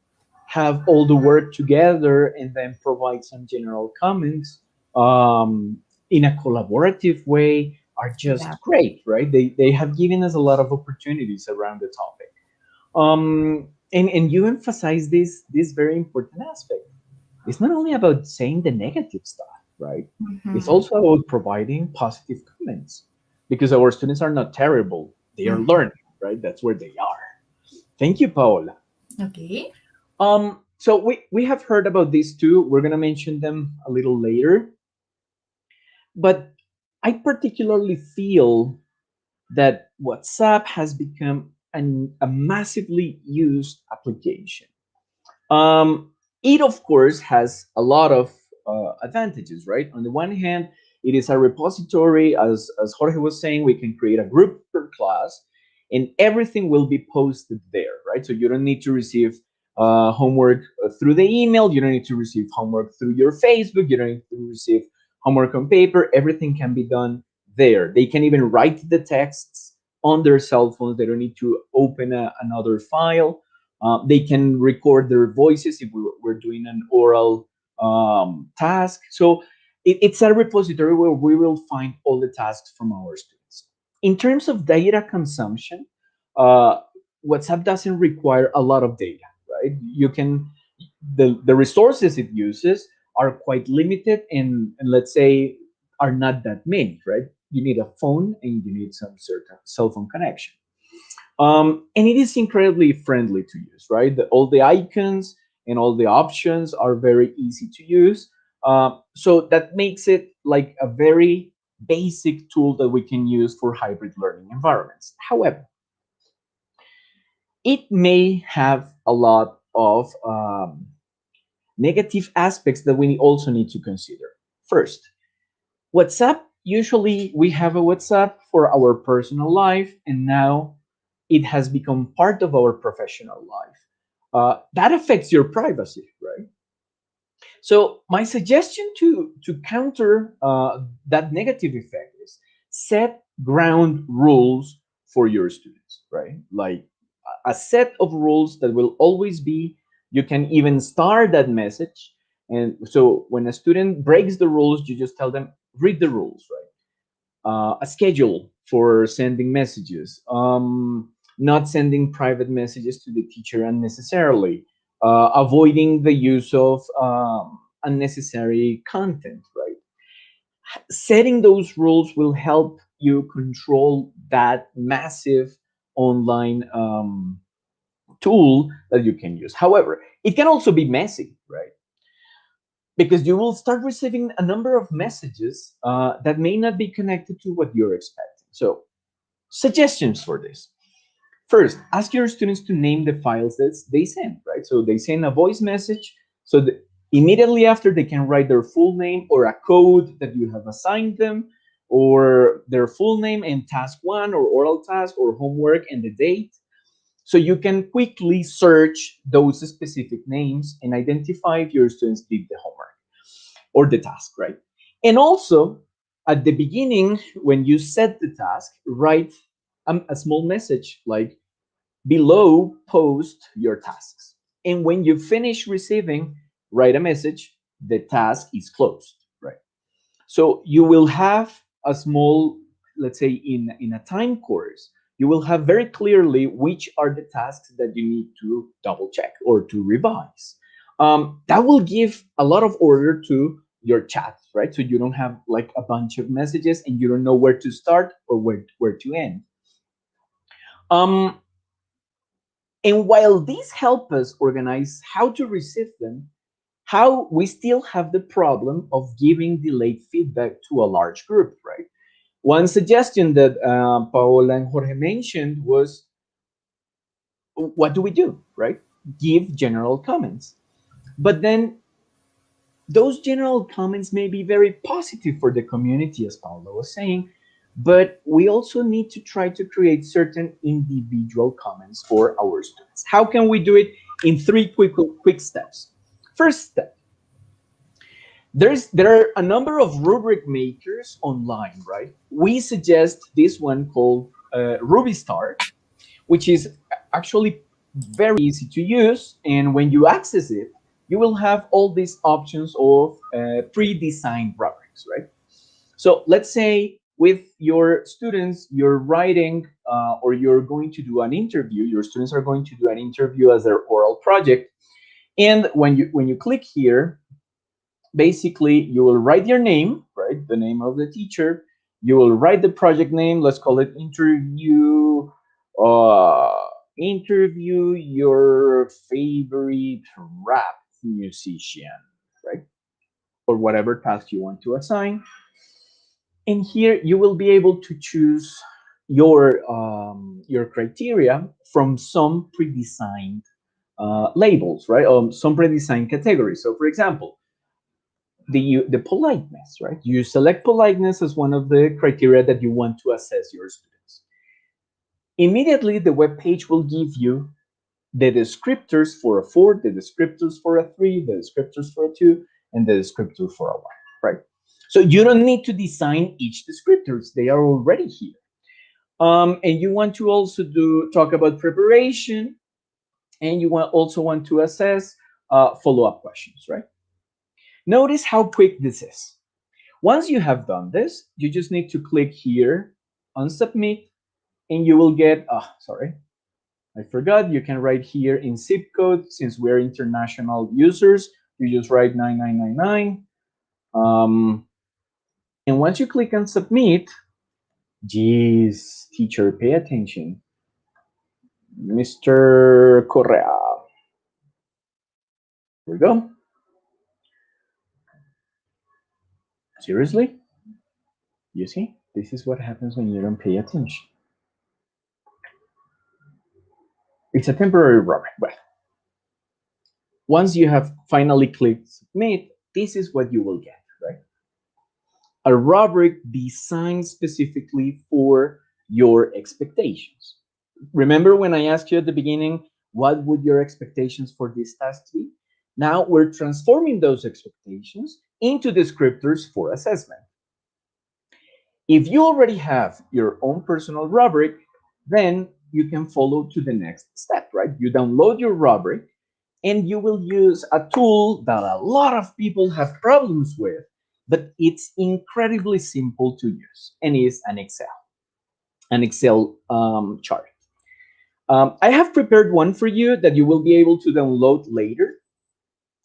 have all the work together and then provide some general comments in a collaborative way, are Yeah. just great, right? They have given us a lot of opportunities around the topic. And you emphasize this very important aspect. It's not only about saying the negative stuff, right? It's Mhm. also about providing positive comments, because our students are not terrible. They are Mhm. learning, right? That's where they are. Thank you, Paola. Okay. So we have heard about these two. We're gonna mention them a little later, but I particularly feel that WhatsApp has become a massively used application. Um, it, of course, has a lot of advantages, right? On the one hand, it is a repository. As Jorge was saying, we can create a group per class, and everything will be posted there, right? So you don't need to receive homework through the email. You don't need to receive homework through your Facebook. You don't need to receive homework on paper. Everything can be done there. They can even write the texts on their cell phones. They don't need to open another file. They can record their voices if we're doing an oral task. So it's a repository where we will find all the tasks from our students. In terms of data consumption, uh, WhatsApp doesn't require a lot of data, right? You can the resources it uses are quite limited, and let's say are not that many, right? You need a phone and you need some certain cell phone connection. And it is incredibly friendly to use, right? All the icons and all the options are very easy to use. So that makes it like a very basic tool that we can use for hybrid learning environments. However, it may have a lot of negative aspects that we also need to consider. First, WhatsApp, usually we have a WhatsApp for our personal life, and now it has become part of our professional life. That affects your privacy, right? So my suggestion to counter that negative effect is set ground rules for your students, right? Like a set of rules that will always be. You can even start that message, and so when a student breaks the rules, you just tell them read the rules, right? A schedule for sending messages, not sending private messages to the teacher unnecessarily, avoiding the use of unnecessary content, right? Setting those rules will help you control that massive online tool that you can use. However, it can also be messy, right? Because you will start receiving a number of messages that may not be connected to what you're expecting. So suggestions for this. First, ask your students to name the files that they send, right? So they send a voice message. So immediately after, they can write their full name or a code that you have assigned them, or their full name and task one, or oral task, or homework and the date. So you can quickly search those specific names and identify if your students did the homework or the task, right? And also, at the beginning, when you set the task, write a small message like below post your tasks. And when you finish receiving, write a message, the task is closed, right? So you will have a small, let's say in a time course, you will have very clearly which are the tasks that you need to double check or to revise. That will give a lot of order to your chat, right? So you don't have like a bunch of messages and you don't know where to start or where to end. And while these help us organize how to receive them, how we still have the problem of giving delayed feedback to a large group, right? One suggestion that Paola and Jorge mentioned was, what do we do, right? Give general comments. But then those general comments may be very positive for the community, as Paola was saying, but we also need to try to create certain individual comments for our students. How can we do it? In three quick steps. First step, there are a number of rubric makers online, right? We suggest this one called Ruby Star, which is actually very easy to use. And when you access it, you will have all these options of pre-designed rubrics, right? So let's say with your students, you're writing or you're going to do an interview, your students are going to do an interview as their oral project. And when you click here, basically you will write your name, right? The name of the teacher. You will write the project name. Let's call it interview your favorite rap musician, right? Or whatever task you want to assign. And here you will be able to choose your criteria from some pre-designed labels, right? Some pre-designed categories. So, for example, the politeness, right? You select politeness as one of the criteria that you want to assess your students. Immediately, the web page will give you the descriptors for a 4, the descriptors for a 3, the descriptors for a 2, and the descriptor for a 1, right? So you don't need to design each descriptors. They are already here. And you want to also talk about preparation, and you also want to assess follow-up questions, right? Notice how quick this is. Once you have done this, you just need to click here on submit, and you will get, sorry, I forgot, you can write here in zip code. Since we're international users, you just write 9999. And once you click on submit, geez, teacher, pay attention. Mr. Correa. Here we go. Seriously? You see, this is what happens when you don't pay attention. It's a temporary rubric, but once you have finally clicked submit, this is what you will get, right? A rubric designed specifically for your expectations. Remember when I asked you at the beginning, what would your expectations for this task be? Now we're transforming those expectations into descriptors for assessment. If you already have your own personal rubric, then you can follow to the next step, right? You download your rubric and you will use a tool that a lot of people have problems with, but it's incredibly simple to use, and is an Excel chart. I have prepared one for you that you will be able to download later,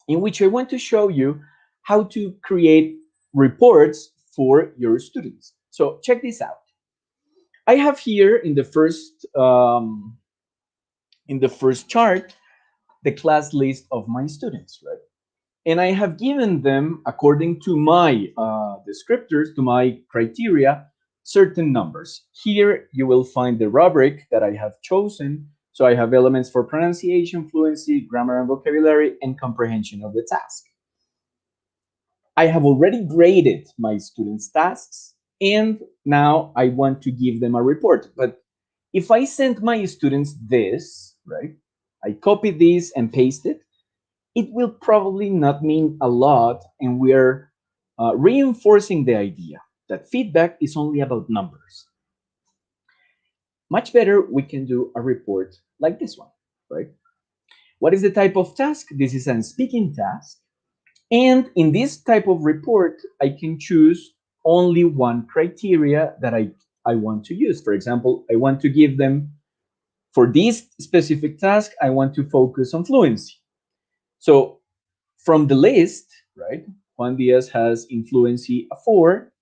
in which I want to show you how to create reports for your students. So check this out. I have here in the first chart the class list of my students, right? And I have given them, according to my descriptors, to my criteria, certain numbers. Here you will find the rubric that I have chosen. So I have elements for pronunciation, fluency, grammar and vocabulary, and comprehension of the task. I have already graded my students' tasks, and now I want to give them a report. But if I send my students this, right, I copy this and paste it, it will probably not mean a lot, and we are reinforcing the idea that feedback is only about numbers. Much better, we can do a report like this one, right? What is the type of task? This is a speaking task. And in this type of report, I can choose only one criteria that I want to use. For example, I want to give them, for this specific task, I want to focus on fluency. So From the list, right, Juan Diaz has influency a 4.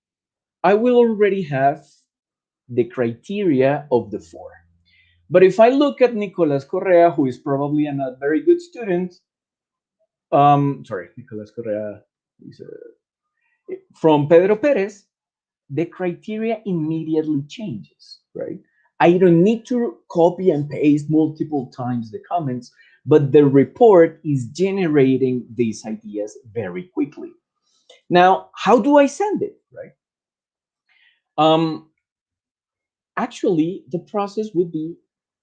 I will already have the criteria of the 4. But if I look at Nicolas Correa, who is probably a not very good student, sorry, Nicolas Correa is from Pedro Perez, the criteria immediately changes, right? I don't need to copy and paste multiple times the comments, but the report is generating these ideas very quickly. Now, how do I send it, right? Actually, the process would be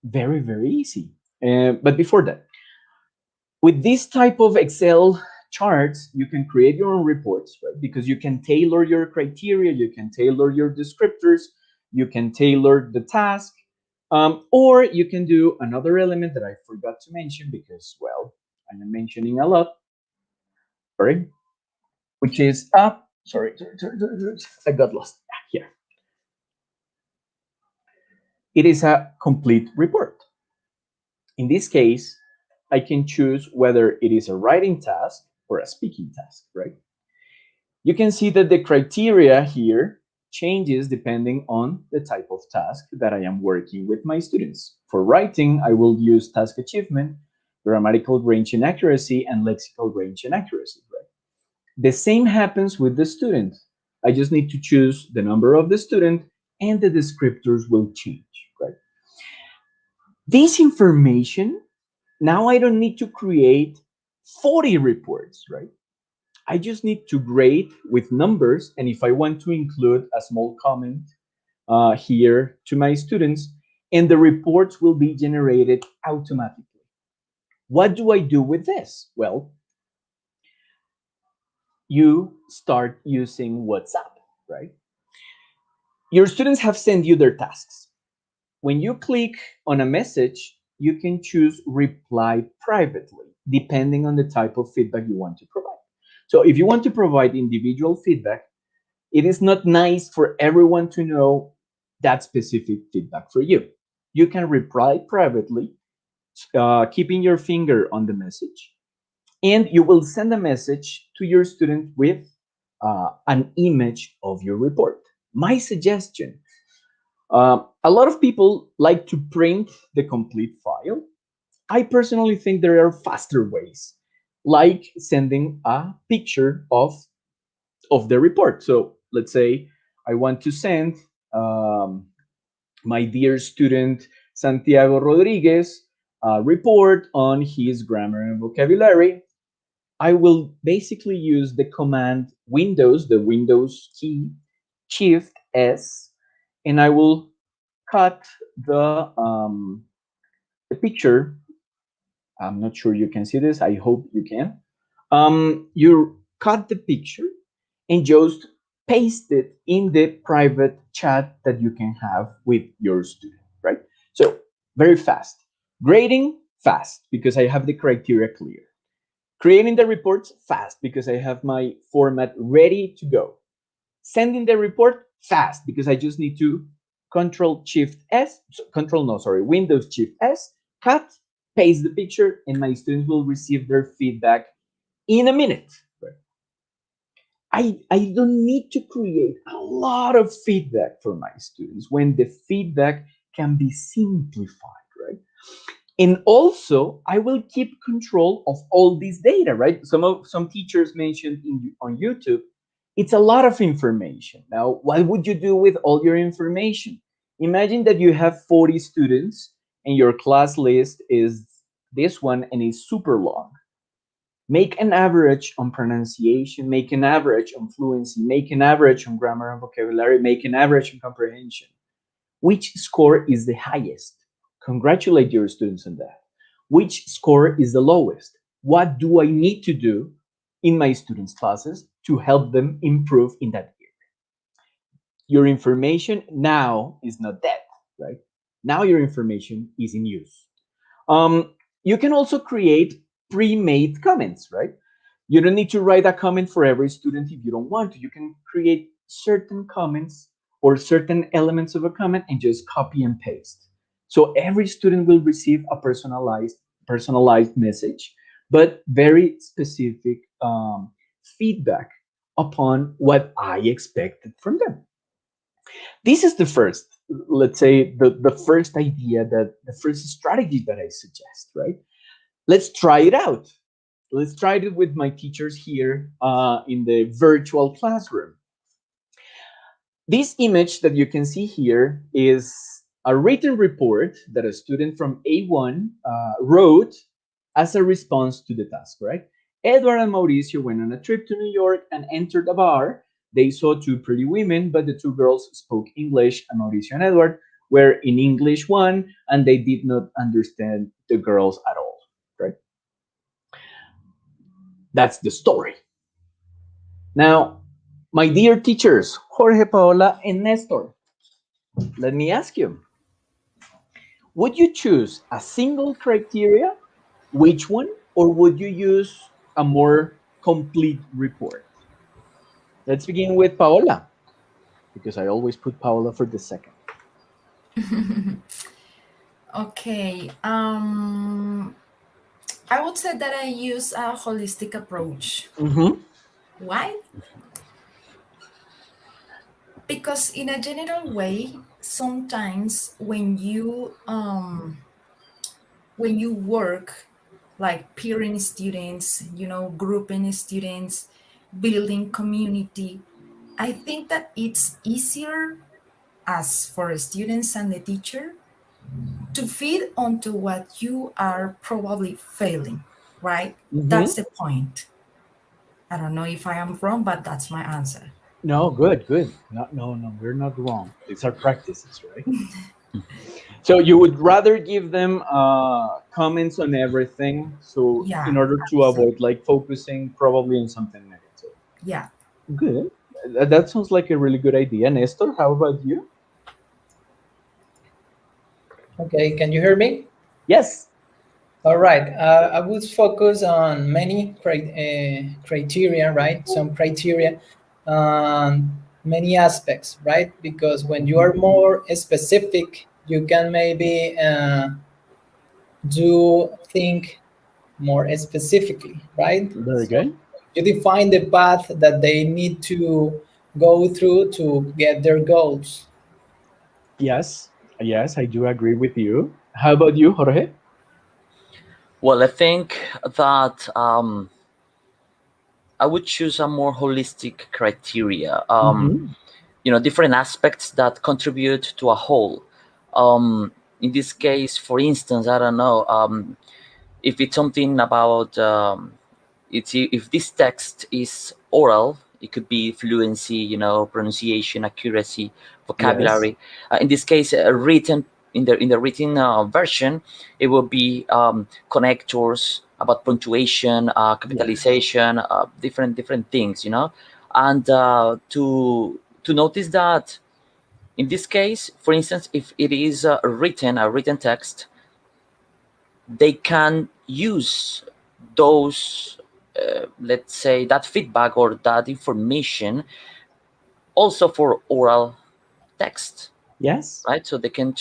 very, very easy. But before that, with this type of Excel charts, you can create your own reports, right? Because you can tailor your criteria, you can tailor your descriptors, you can tailor the task, or you can do another element that I forgot to mention because, well, I'm mentioning a lot, sorry, which is, sorry, I got lost here. It is a complete report. In this case, I can choose whether it is a writing task or a speaking task, right? You can see that the criteria here changes depending on the type of task that I am working with my students. For writing, I will use task achievement, grammatical range and accuracy, and lexical range and accuracy, right? The same happens with the student. I just need to choose the number of the student and the descriptors will change, right? This information, now I don't need to create 40 reports, right? I just need to grade with numbers. And if I want to include a small comment here to my students, and the reports will be generated automatically. What do I do with this? Well, you start using WhatsApp, right? Your students have sent you their tasks. When you click on a message, you can choose reply privately, depending on the type of feedback you want to provide. So if you want to provide individual feedback, it is not nice for everyone to know that specific feedback for you. You can reply privately, keeping your finger on the message, and you will send a message to your student with an image of your report. My suggestion, a lot of people like to print the complete file. I personally think there are faster ways, like sending a picture of the report. So let's say I want to send my dear student Santiago Rodriguez a report on his grammar and vocabulary. I will basically use the command Windows, the Windows key, Shift S, and I will cut the picture. I'm not sure you can see this. I hope you can. You cut the picture and just paste it in the private chat that you can have with your student, right? So very fast. Grading, fast, because I have the criteria clear. Creating the reports, fast, because I have my format ready to go. Sending the report, fast, because I just need to Windows Shift S, cut, paste the picture, and my students will receive their feedback in a minute. I don't need to create a lot of feedback for my students when the feedback can be simplified, right? And also, I will keep control of all this data, right? Some teachers mentioned on YouTube, it's a lot of information. Now, what would you do with all your information? Imagine that you have 40 students and your class list is this one and is super long. Make an average on pronunciation, make an average on fluency, make an average on grammar and vocabulary, make an average on comprehension. Which score is the highest? Congratulate your students on that. Which score is the lowest? What do I need to do in my students' classes to help them improve in that area? Your information now is not dead, right? Now your information is in use. You can also create pre-made comments, right? You don't need to write a comment for every student if you don't want to. You can create certain comments or certain elements of a comment and just copy and paste. So every student will receive a personalized message, but very specific feedback upon what I expected from them. This is the first, let's say, the first idea, that the first strategy that I suggest, right? Let's try it out. Let's try it with my teachers here in the virtual classroom. This image that you can see here is a written report that a student from A1 wrote as a response to the task, right? Edward and Mauricio went on a trip to New York and entered a bar. They saw two pretty women, but the two girls spoke English, and Mauricio and Edward were in English 1, and they did not understand the girls at all, right? That's the story. Now, my dear teachers, Jorge, Paola, and Nestor, let me ask you, would you choose a single criteria? Which one? Or would you use a more complete report? Let's begin with Paola, because I always put Paola for the second. Okay. I would say that I use a holistic approach. Mm-hmm. Why? Because in a general way, sometimes when you work like peering students, grouping students, building community, I think that it's easier as for students and the teacher to feed onto what you are probably failing, right? Mm-hmm. That's the point. I don't know if I am wrong, but that's my answer. No, good. No, we're not wrong. These are practices, right? So you would rather give them comments on everything, so Yeah, in order to avoid like focusing probably on something negative. yeah. Good. That sounds like a really good idea. Nestor, how about you? Okay, can you hear me? Yes. All right. I would focus on many criteria, right? Some criteria, many aspects, right? Because when you are more specific, you can maybe think more specifically, right? Very So good. you define the path that they need to go through to get their goals. Yes. Yes, I do agree with you. How about you, Jorge? Well, I think that I would choose a more holistic criteria. Mm-hmm. Different aspects that contribute to a whole. In this case, for instance, I don't know if it's something about if this text is oral, it could be fluency, pronunciation, accuracy, Yes. vocabulary. In this case, written in the written version, it will be connectors about punctuation, capitalization, different things, and to notice that in this case, for instance, if it is a written text, they can use those let's say that feedback or that information also for oral text, Yes. right? So they can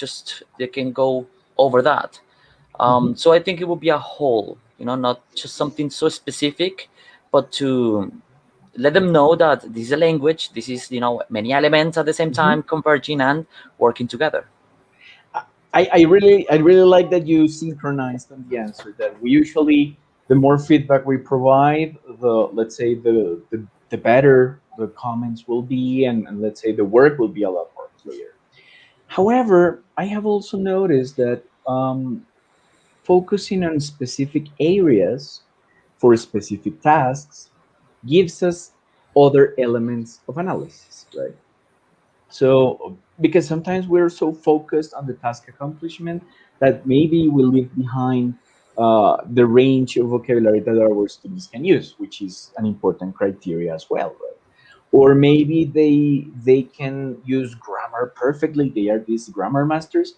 go over that. Mm-hmm. So I think it would be a whole, not just something so specific, but to let them know that this is a language, this is many elements at the same Mm-hmm. time converging and working together. I really like that you synchronized on the answer, that we usually, the more feedback we provide, the, let's say, the better the comments will be, and let's say the work will be a lot more clear. However, I have also noticed that focusing on specific areas for specific tasks gives us other elements of analysis, right? So, because sometimes we're so focused on the task accomplishment that maybe we leave behind the range of vocabulary that our students can use, which is an important criteria as well, right? Or maybe they can use grammar perfectly. They are these grammar masters,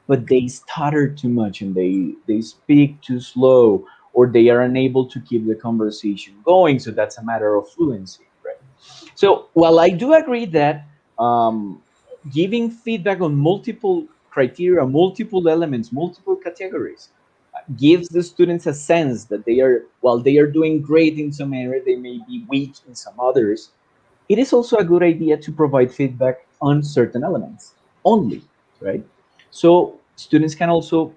but they stutter too much and they speak too slow, or they are unable to keep the conversation going. So that's a matter of fluency, right? So while I do agree that um, giving feedback on multiple criteria, multiple elements, multiple categories gives the students a sense that they are, while they are doing great in some area, they may be weak in some others. It is also a good idea to provide feedback on certain elements only, right? So students can also,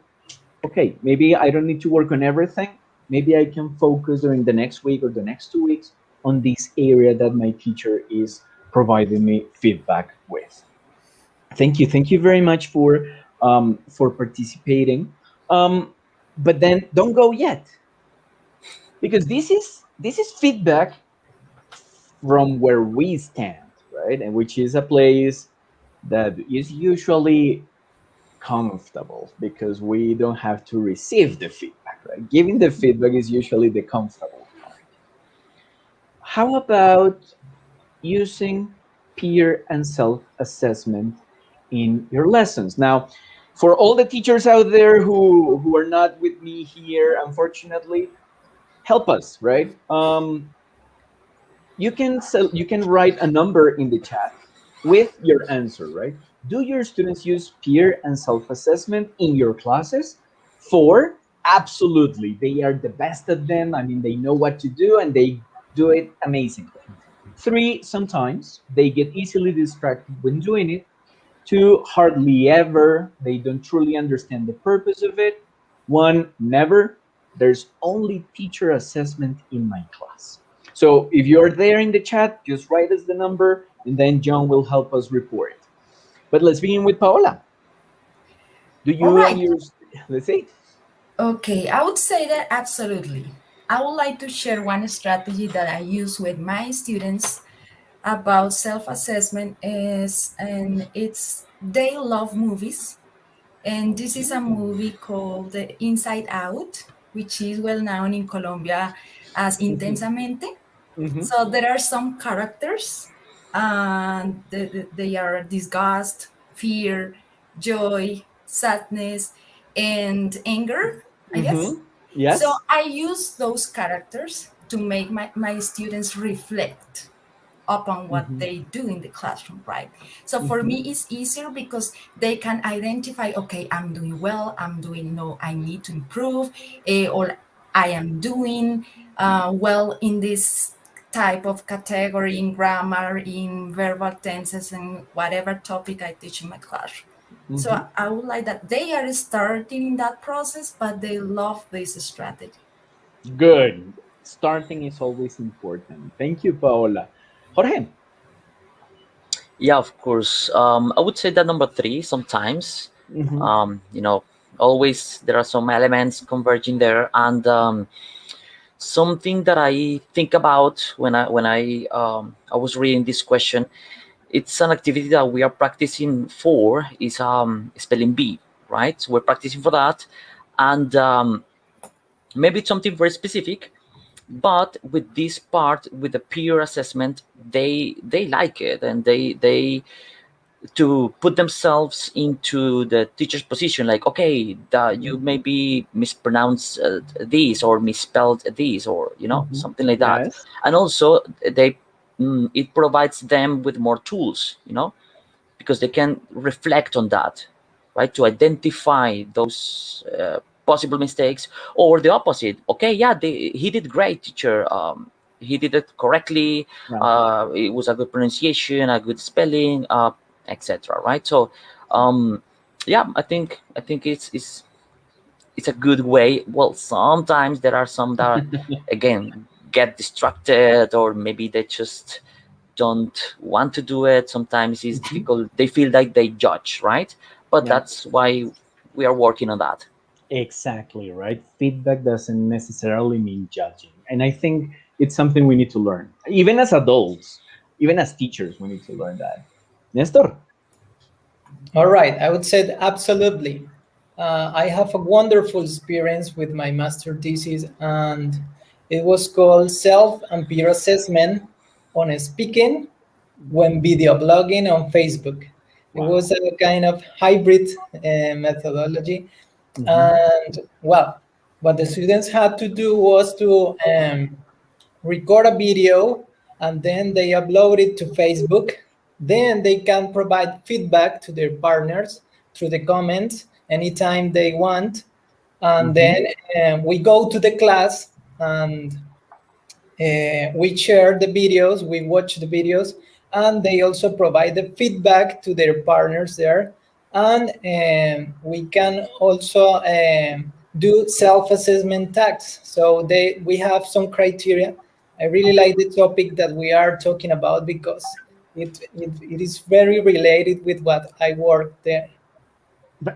okay, maybe I don't need to work on everything. Maybe I can focus during the next week or the next 2 weeks on this area that my teacher is providing me feedback with. Thank you. Thank you very much for participating. But then don't go yet, because this is feedback from where we stand, right? And which is a place that is usually comfortable because we don't have to receive the feedback, right? Giving the feedback is usually the comfortable part. How about using peer and self-assessment in your lessons? Now, for all the teachers out there who are not with me here, unfortunately, help us, right? You can write a number in the chat with your answer, right? Do your students use peer and self-assessment in your classes? 4, absolutely. They are the best at them. I mean, they know what to do and they do it amazingly. 3, sometimes they get easily distracted when doing it. 2, hardly ever. They don't truly understand the purpose of it. 1, never. There's only teacher assessment in my class. So if you're there in the chat, just write us the number and then John will help us report it. But let's begin with Paola. Do you All and right. your, let's see. Okay, I would say that absolutely. I would like to share one strategy that I use with my students about self-assessment and it's they love movies. And this is a movie called Inside Out, which is well known in Colombia as Intensamente. Mhm. So there are some characters, and they are disgust, fear, joy, sadness, and anger, I guess. Mhm. Yes. So I use those characters to make my students reflect upon what Mhm. they do in the classroom, right? So for Mhm. me, it's easier because they can identify, okay, I'm doing well, I'm doing, no, I need to improve, or I am doing well in this type of category in grammar, in verbal tenses, and whatever topic I teach in my classroom. So Mhm. I would like that they are starting in that process, but they love this strategy. Good. Starting is always important. Thank you, Paola. Jorge. Yeah, of course. I would say that number 3 sometimes. Mhm. You know, always there are some elements converging there, and something that I think about when I was reading this question, it's an activity that we are practicing for is spelling bee, right? So we're practicing for that, and maybe it's something very specific, but with this part with the peer assessment, they like it, and they to put themselves into the teacher's position, like, okay, you maybe mispronounced this or misspelled this, or Mhm. something like that. Yes. And also it provides them with more tools, because they can reflect on that, right, to identify those possible mistakes, or the opposite. Okay, yeah, he did great, teacher. He did it correctly. Right. It was a good pronunciation, a good spelling, etc. Right. So, yeah, I think it's a good way. Well, sometimes there are some that again get distracted, or maybe they just don't want to do it. Sometimes it's Mhm. difficult. They feel like they judge, right? But Yeah. that's why we are working on that. Exactly, right? Feedback doesn't necessarily mean judging. And I think it's something we need to learn. Even as adults, even as teachers, we need to learn that. Nestor? All right, I would say that absolutely. I have a wonderful experience with my master thesis, and it was called Self and Peer Assessment on Speaking when Video Blogging on Facebook. It Wow. was a kind of hybrid methodology. Mhm. And well, what the students had to do was to record a video and then they upload it to Facebook. Then they can provide feedback to their partners through the comments anytime they want. and then we go to the class and we share the videos, we watch the videos, and they also provide the feedback to their partners there. And we can also do self-assessment tasks. So we have some criteria. I really like the topic that we are talking about because it is very related with what I work there.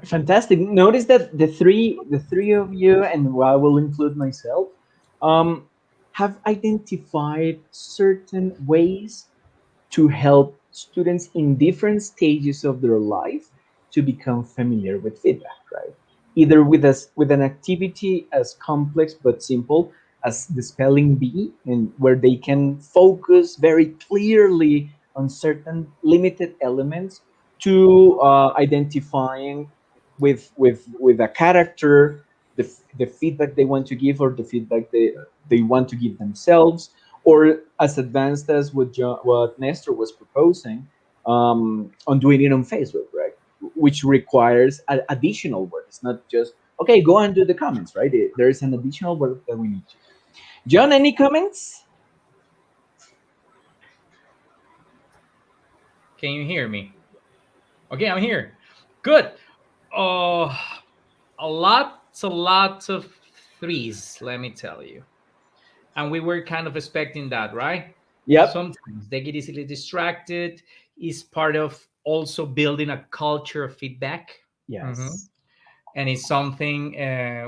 Fantastic. Notice that the three of you, and I will include myself, have identified certain ways to help students in different stages of their life to become familiar with feedback, right? Either with an activity as complex but simple as the spelling bee, and where they can focus very clearly on certain limited elements, to identifying with a character the feedback they want to give, or the feedback they want to give themselves, or as advanced as what Nestor was proposing, on doing it on Facebook, right? Which requires additional work. It's not just, okay, go and do the comments, right? There's an additional work that we need to do. John, any comments? Can you hear me? Okay, I'm here. Good. Oh, a lot of threes, let me tell you. And we were kind of expecting that, right? Yep. Sometimes they get easily distracted. Is part of also building a culture of feedback. Yes. And it's something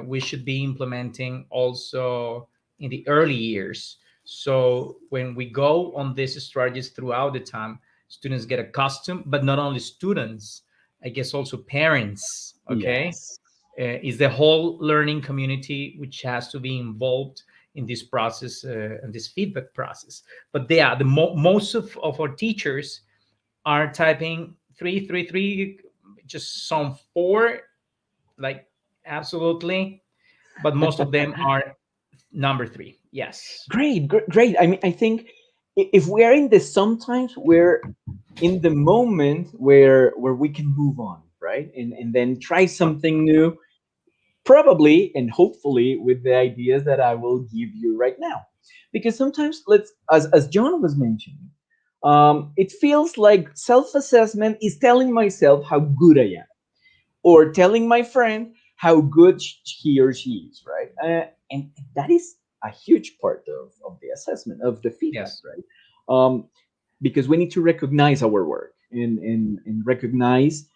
we should be implementing also in the early years. So when we go on these strategies throughout the time, students get accustomed, but not only students, I guess also parents, okay? Yes. Is the whole learning community which has to be involved in this process and this feedback process. But yeah, most of our teachers are typing 333, just some 4, like absolutely, but most of them are number 3. Yes. Great. I mean, I think if we are in the sometimes, we're in the moment where we can move on, right? And then try something new, probably and hopefully with the ideas that I will give you right now. Because sometimes, as John was mentioning, it feels like self-assessment is telling myself how good I am, or telling my friend how good he or she is, right? And that is a huge part of the assessment, of the feedback, Yes. right? Because we need to recognize our work, and recognize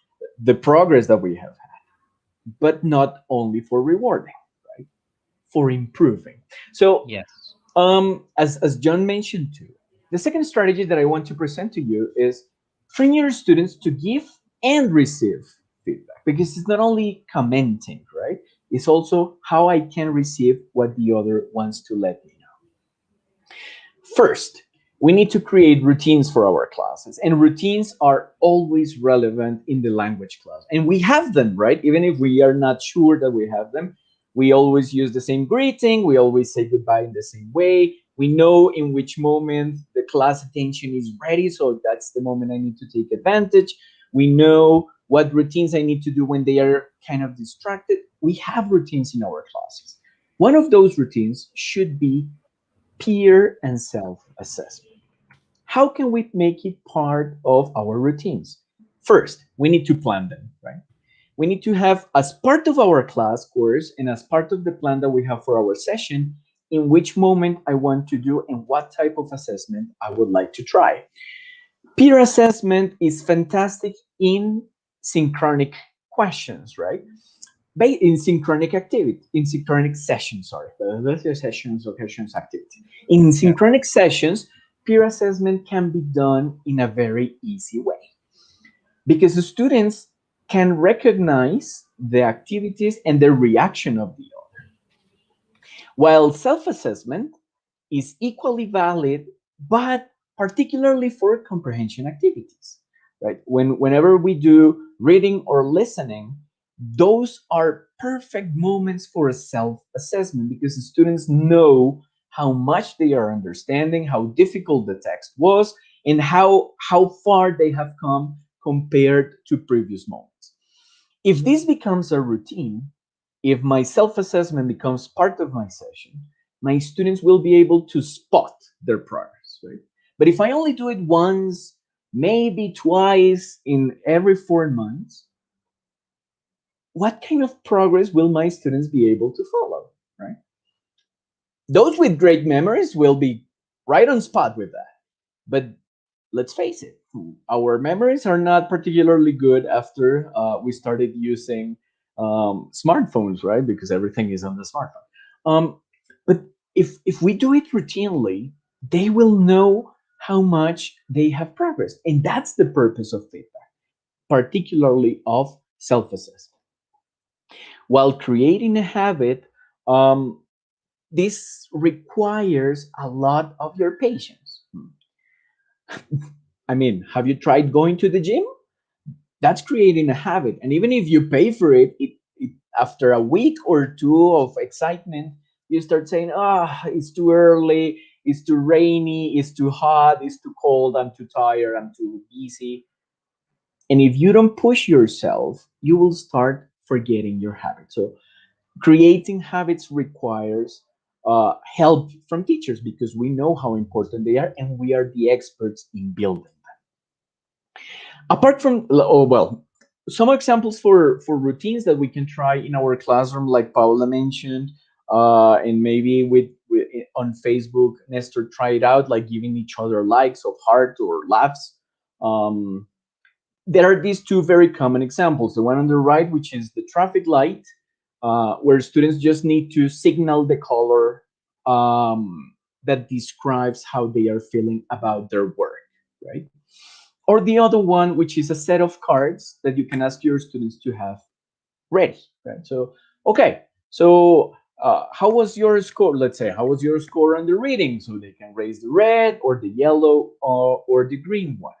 the progress that we have had, but not only for rewarding, right? For improving. So, Yes. as John mentioned too, the second strategy that I want to present to you is train your students to give and receive feedback, because it's not only commenting, right? It's also how I can receive what the other wants to let me know. First, we need to create routines for our classes, and routines are always relevant in the language class. And we have them, right? Even if we are not sure that we have them, we always use the same greeting, we always say goodbye in the same way. We know in which moment the class attention is ready, so that's the moment I need to take advantage. We know what routines I need to do when they are kind of distracted. We have routines in our classes. One of those routines should be peer and self-assessment. How can we make it part of our routines? First, we need to plan them, right? We need to have, as part of our class course and as part of the plan that we have for our session, in which moment I want to do and what type of assessment I would like to try. Peer assessment is fantastic in synchronic questions, right? In synchronic activity, in synchronic sessions, sorry, sessions, occasions, activity. In synchronic sessions, peer assessment can be done in a very easy way, because the students can recognize the activities and the reaction of the other. While self-assessment is equally valid, but particularly for comprehension activities, right? Whenever we do reading or listening, those are perfect moments for a self-assessment, because the students know how much they are understanding, how difficult the text was, and how far they have come compared to previous moments. If this becomes a routine, if my self-assessment becomes part of my session, my students will be able to spot their progress, right? But if I only do it once, maybe twice in every 4 months, what kind of progress will my students be able to follow, right? Those with great memories will be right on spot with that. But let's face it, our memories are not particularly good after we started using smartphones, right? Because everything is on the smartphone. But if we do it routinely, they will know how much they have progressed. And that's the purpose of feedback, particularly of self-assessment. While creating a habit, this requires a lot of your patience. I mean, have you tried going to the gym? That's creating a habit. And even if you pay for it, after a week or two of excitement, you start saying, it's too early, it's too rainy, it's too hot, it's too cold, I'm too tired, I'm too busy. And if you don't push yourself, you will start forgetting your habit. So creating habits requires help from teachers because we know how important they are and we are the experts in building them. Apart from, some examples for routines that we can try in our classroom, like Paula mentioned, and maybe with on Facebook, Nestor tried out, like giving each other likes of heart or laughs. There are these two very common examples. The one on the right, which is the traffic light, where students just need to signal the color that describes how they are feeling about their work, right? Or the other one, which is a set of cards that you can ask your students to have ready, right? So, okay, so how was your score? Let's say, how was your score on the reading? So they can raise the red or the yellow or the green one.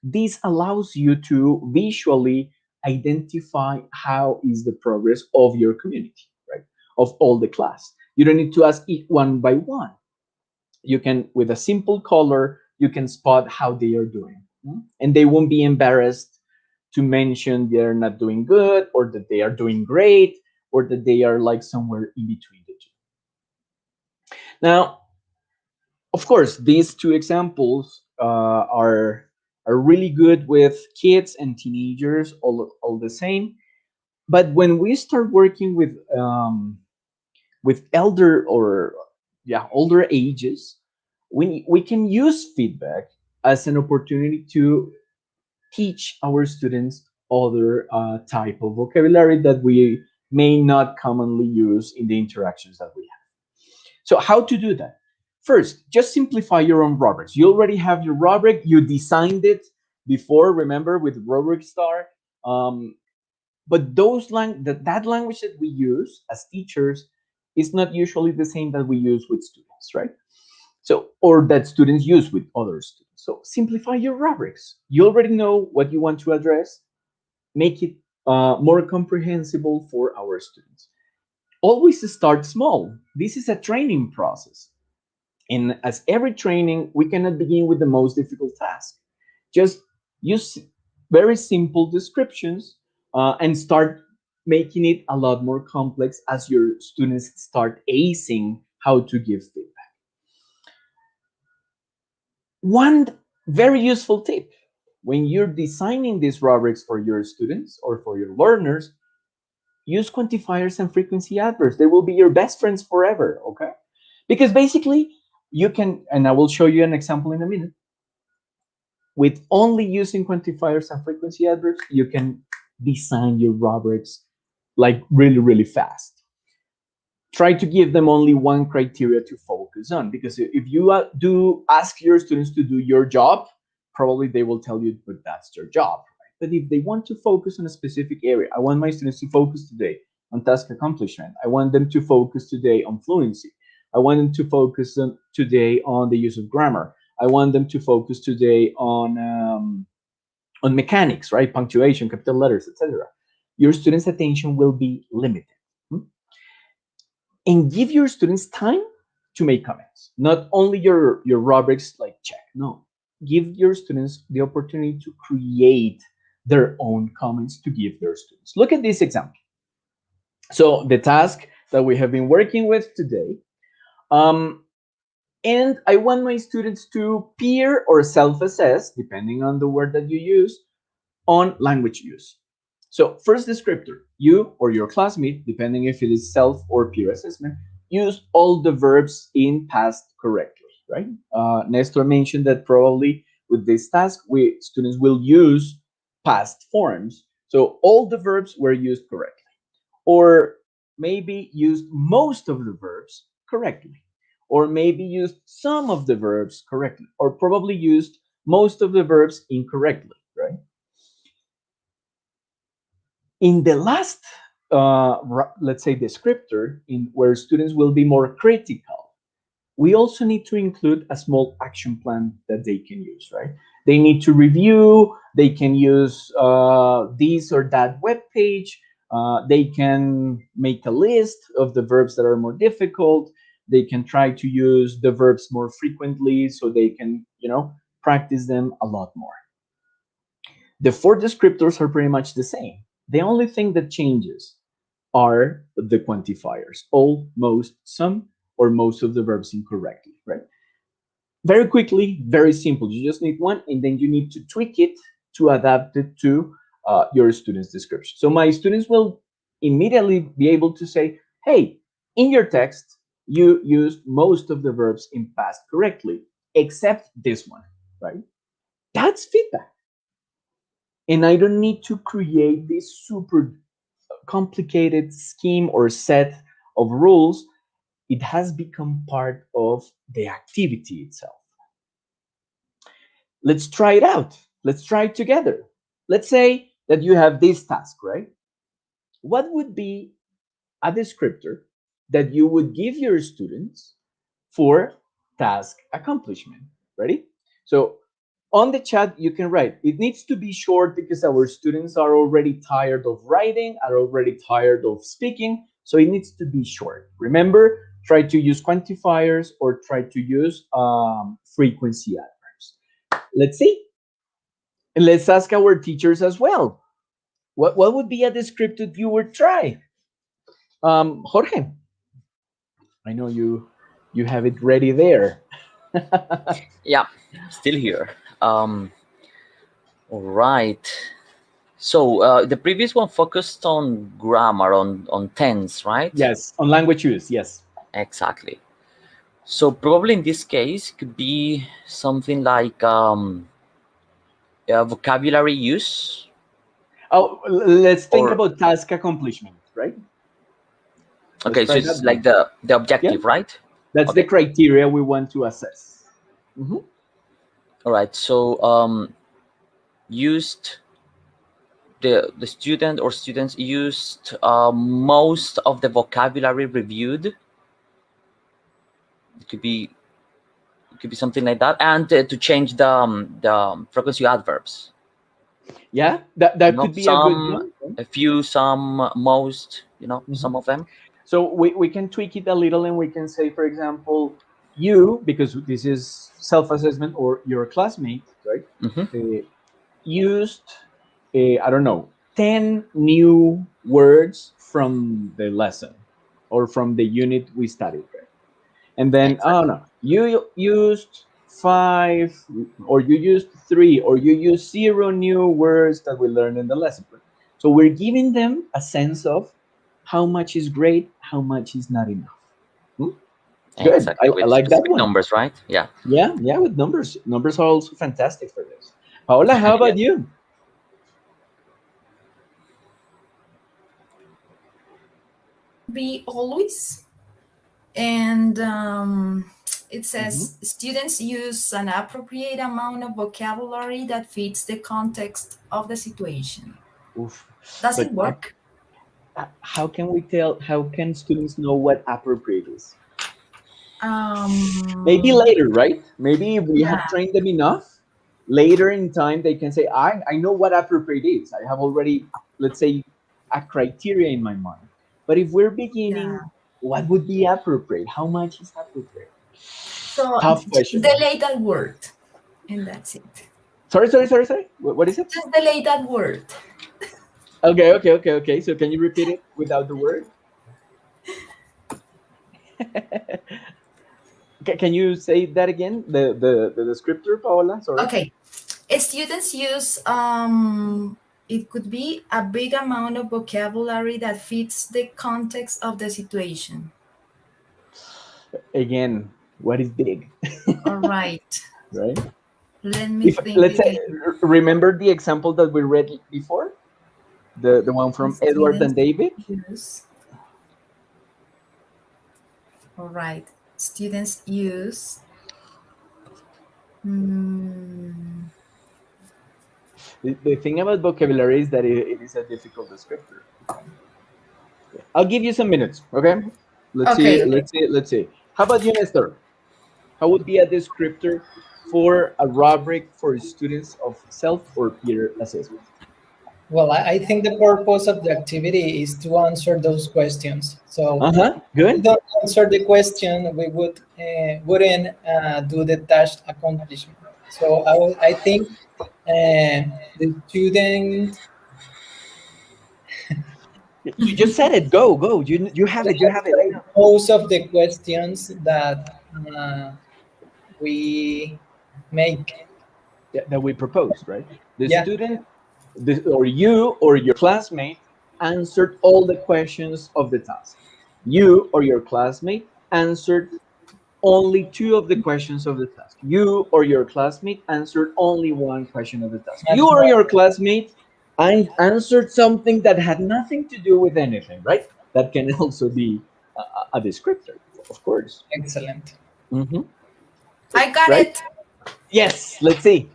This allows you to visually identify how is the progress of your community, right? Of all the class. You don't need to ask each one by one. You can, with a simple color, you can spot how they are doing. And they won't be embarrassed to mention they're not doing good or that they are doing great or that they are like somewhere in between the two. Now, of course, these two examples are really good with kids and teenagers, all the same. But when we start working with older ages, we can use feedback as an opportunity to teach our students other type of vocabulary that we may not commonly use in the interactions that we have. So how to do that? First, just simplify your own rubrics. You already have your rubric. You designed it before, remember, with rubric star. But that language that we use as teachers is not usually the same that we use with students, right? So, or that students use with other students. So simplify your rubrics. You already know what you want to address. Make it more comprehensible for our students. Always start small. This is a training process. And as every training, we cannot begin with the most difficult task. Just use very simple descriptions and start making it a lot more complex as your students start acing how to give feedback. One very useful tip: when you're designing these rubrics for your students or for your learners, use quantifiers and frequency adverbs. They will be your best friends forever, okay? Because basically, you can, and I will show you an example in a minute, with only using quantifiers and frequency adverbs, you can design your rubrics like really, really fast. Try to give them only one criteria to focus on, because if you do ask your students to do your job, probably they will tell you, but that's their job. Right? But if they want to focus on a specific area, I want my students to focus today on task accomplishment. I want them to focus today on fluency. I want them to focus today on the use of grammar. I want them to focus today on mechanics, right? Punctuation, capital letters, etc. Your students' attention will be limited. And give your students time to make comments. Not only your rubrics like check, no. Give your students the opportunity to create their own comments to give their students. Look at this example. So the task that we have been working with today, and I want my students to peer or self-assess, depending on the word that you use, on language use. So first descriptor, you or your classmate, depending if it is self or peer assessment, use all the verbs in past correctly, right? Nestor mentioned that probably with this task, students will use past forms. So all the verbs were used correctly, or maybe used most of the verbs correctly, or maybe used some of the verbs correctly, or probably used most of the verbs incorrectly, right? In the last, let's say, descriptor, in where students will be more critical, we also need to include a small action plan that they can use, right? They need to review, they can use this or that web page, they can make a list of the verbs that are more difficult, they can try to use the verbs more frequently so they can, practice them a lot more. The 4 descriptors are pretty much the same. The only thing that changes are the quantifiers, all, most, some, or most of the verbs incorrectly, right? Very quickly, very simple. You just need one, and then you need to tweak it to adapt it to your student's description. So my students will immediately be able to say, hey, in your text, you used most of the verbs in past correctly, except this one, right? That's feedback. And I don't need to create this super complicated scheme or set of rules. It has become part of the activity itself. Let's try it out. Let's try it together. Let's say that you have this task, right? What would be a descriptor that you would give your students for task accomplishment? Ready? So on the chat, you can write. It needs to be short because our students are already tired of writing, are already tired of speaking. So it needs to be short. Remember, try to use quantifiers or try to use frequency adverbs. Let's see. And let's ask our teachers as well. What would be a descriptor you would try? Jorge, I know you have it ready there. Yeah, still here. All right. So the previous one focused on grammar, on tense, right? Yes, on language use, yes. Exactly. So probably in this case, it could be something like vocabulary use. Oh, let's think about task accomplishment, right? Okay, so it's like the objective, yeah. right? That's okay. The criteria we want to assess. Mm-hmm. All right. So used the student or students used most of the vocabulary reviewed. It could be something like that, and to change the frequency adverbs. Yeah, that could be a good one. A few, some, most, some of them. So we can tweak it a little, and we can say, for example, you, because this is self-assessment, or your classmate, right? Mm-hmm. Used, I don't know, 10 new words from the lesson or from the unit we studied, right? And then, exactly. Oh no, you used 5, or you used 3, or you used 0 new words that we learned in the lesson. So we're giving them a sense of how much is great, how much is not enough. Good. Exactly. I like that one. Numbers, right? Yeah. Yeah, with numbers. Numbers are also fantastic for this. Paola, how about you? Be always. And it says students use an appropriate amount of vocabulary that fits the context of the situation. Oof. Does it work? How can we tell? How can students know what appropriate is? Maybe later, right? Maybe if we have trained them enough, later in time they can say, I know what appropriate is. I have already, let's say, a criteria in my mind. But if we're beginning, what would be appropriate? How much is appropriate? So tough question. Delay that word, and that's it. Sorry. What is it? Just delay that word. Okay. So can you repeat it without the word? Can you say that again? The descriptor, Paola? Sorry. Okay. Students use it could be a big amount of vocabulary that fits the context of the situation. Again, what is big? All right. Right? Let me think Let's say, again. remember the example that we read before? The one from Edward and Students David? use. All right. Students use. The thing about vocabulary is that it is a difficult descriptor. I'll give you some minutes, okay? Let's see. How about you, Nestor? How would be a descriptor for a rubric for students of self or peer assessment? Well, I think the purpose of the activity is to answer those questions. So if we good. don't answer the question, we wouldn't do the task accomplishment. So I think the student. You just said it. Go. You have it. You have it. Most of the questions that we make. That we proposed, right? The Yeah. student, or you or your classmate answered all the questions of the task. You or your classmate answered only 2 of the questions of the task. You or your classmate answered only 1 question of the task. You or your classmate answered something that had nothing to do with anything, right? That can also be a descriptor, of course. Excellent. I got Right? it. Yes, let's see.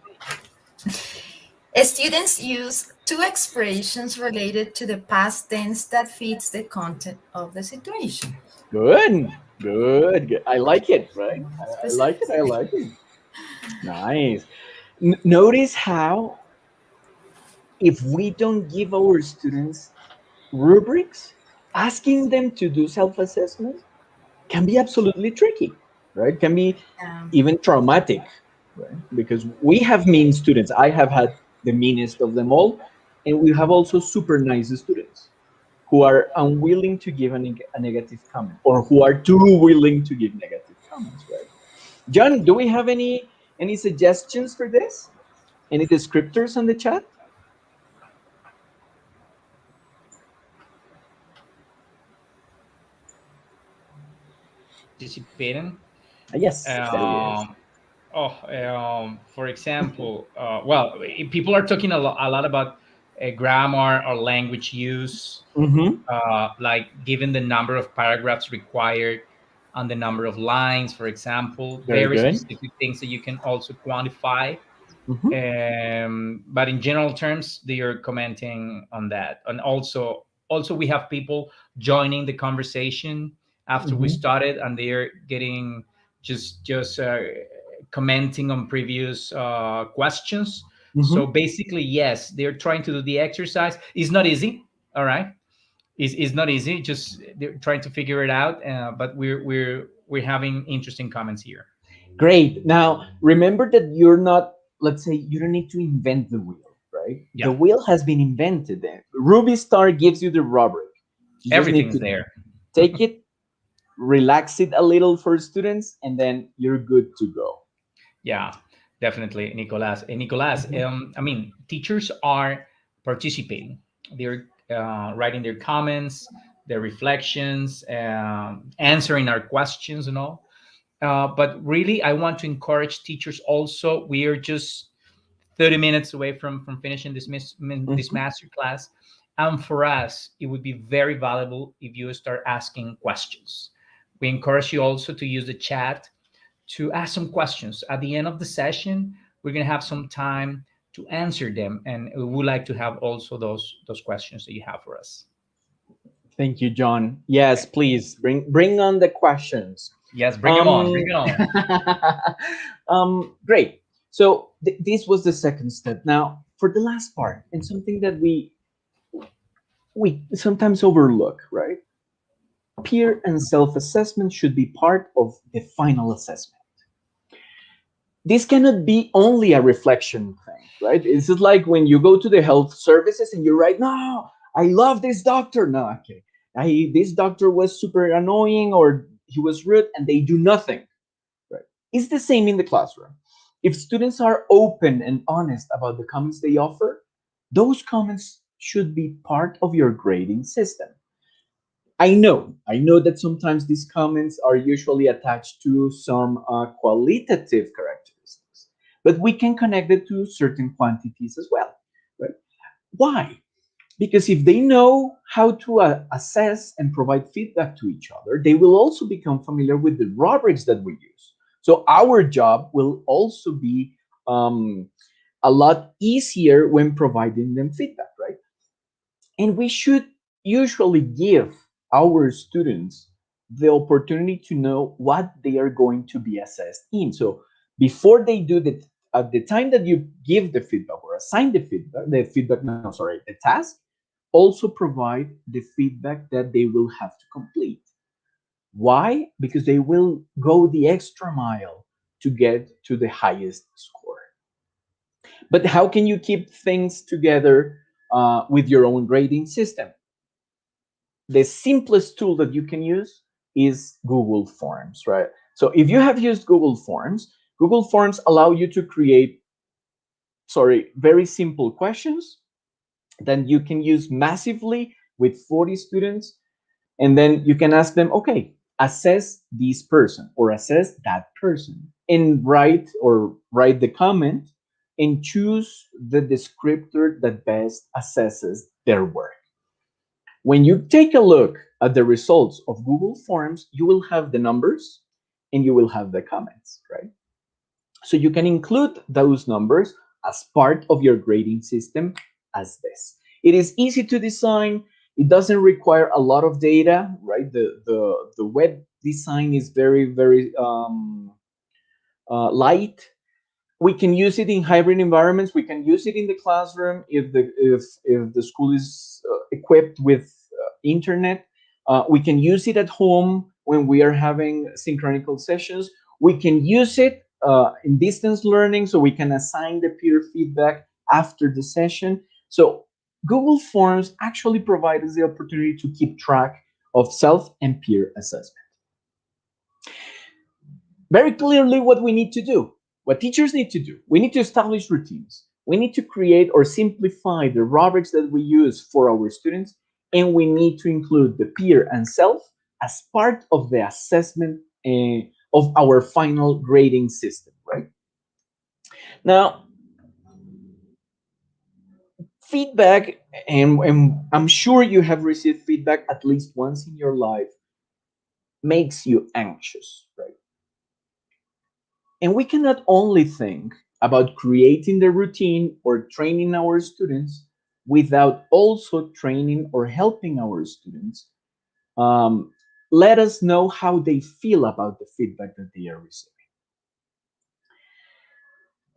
Students use 2 expressions related to the past tense that fits the content of the situation. Good. I like it, right? I like it. Nice. Notice how if we don't give our students rubrics, asking them to do self-assessment can be absolutely tricky, right? Can be even traumatic, right? Because we have mean students. I have had the meanest of them all, and we have also super nice students who are unwilling to give a negative comment, or who are too willing to give negative comments, right? John, do we have any suggestions for this? Any descriptors on the chat? Participating. Yes. For example, well, people are talking a lot about grammar or language use, like given the number of paragraphs required and the number of lines, for example, very specific things that you can also quantify. But in general terms, they are commenting on that. And also we have people joining the conversation after we started, and they're getting just commenting on previous questions. So basically, yes, they're trying to do the exercise. It's not easy, all right? It's not easy. Just they're trying to figure it out. But we're having interesting comments here. Great. Now remember that you're not. Let's say you don't need to invent the wheel, right? Yeah. The wheel has been invented. There, Ruby Star gives you the rubric. You Everything's there. Take it, relax it a little for students, and then you're good to go. Yeah, definitely, Nicolas. Nicolas, I mean, teachers are participating. They're writing their comments, their reflections, answering our questions and all. But really, I want to encourage teachers also. We are just 30 minutes away from finishing this master class. And for us, it would be very valuable if you start asking questions. We encourage you also to use the chat to ask some questions. At the end of the session, we're going to have some time to answer them. And we would like to have also those questions that you have for us. Thank you, John. Yes, please bring on the questions. Yes, bring them on. Bring it on. Great. So this was the second step. Now, for the last part, and something that we sometimes overlook, right? Peer and self-assessment should be part of the final assessment. This cannot be only a reflection thing, right? It's just like when you go to the health services and you write, no, I love this doctor. No, okay. This doctor was super annoying, or he was rude, and they do nothing. Right? It's the same in the classroom. If students are open and honest about the comments they offer, those comments should be part of your grading system. I know that sometimes these comments are usually attached to some qualitative characteristics, but we can connect it to certain quantities as well. Right? Why? Because if they know how to assess and provide feedback to each other, they will also become familiar with the rubrics that we use. So our job will also be a lot easier when providing them feedback, right? And we should usually give our students the opportunity to know what they are going to be assessed in. So before they do that, at the time that you give the feedback or assign the task, also provide the feedback that they will have to complete. Why? Because they will go the extra mile to get to the highest score. But how can you keep things together with your own grading system? The simplest tool that you can use is Google Forms, right? So if you have used Google Forms allow you to create, very simple questions that you can use massively with 40 students. And then you can ask them, okay, assess this person or assess that person, and write the comment and choose the descriptor that best assesses their work. When you take a look at the results of Google Forms, you will have the numbers and you will have the comments, right? So you can include those numbers as part of your grading system as this. It is easy to design. It doesn't require a lot of data, right? The web design is very, very light. We can use it in hybrid environments. We can use it in the classroom if the school is equipped with internet. We can use it at home when we are having synchronical sessions. We can use it in distance learning, so we can assign the peer feedback after the session. So Google Forms actually provides the opportunity to keep track of self and peer assessment. Very clearly what we need to do, what teachers need to do, we need to establish routines. We need to create or simplify the rubrics that we use for our students, and we need to include the peer and self as part of the assessment of our final grading system, right? Now, feedback, and I'm sure you have received feedback at least once in your life, makes you anxious, right? And we cannot only think about creating the routine or training our students without also training or helping our students let us know how they feel about the feedback that they are receiving.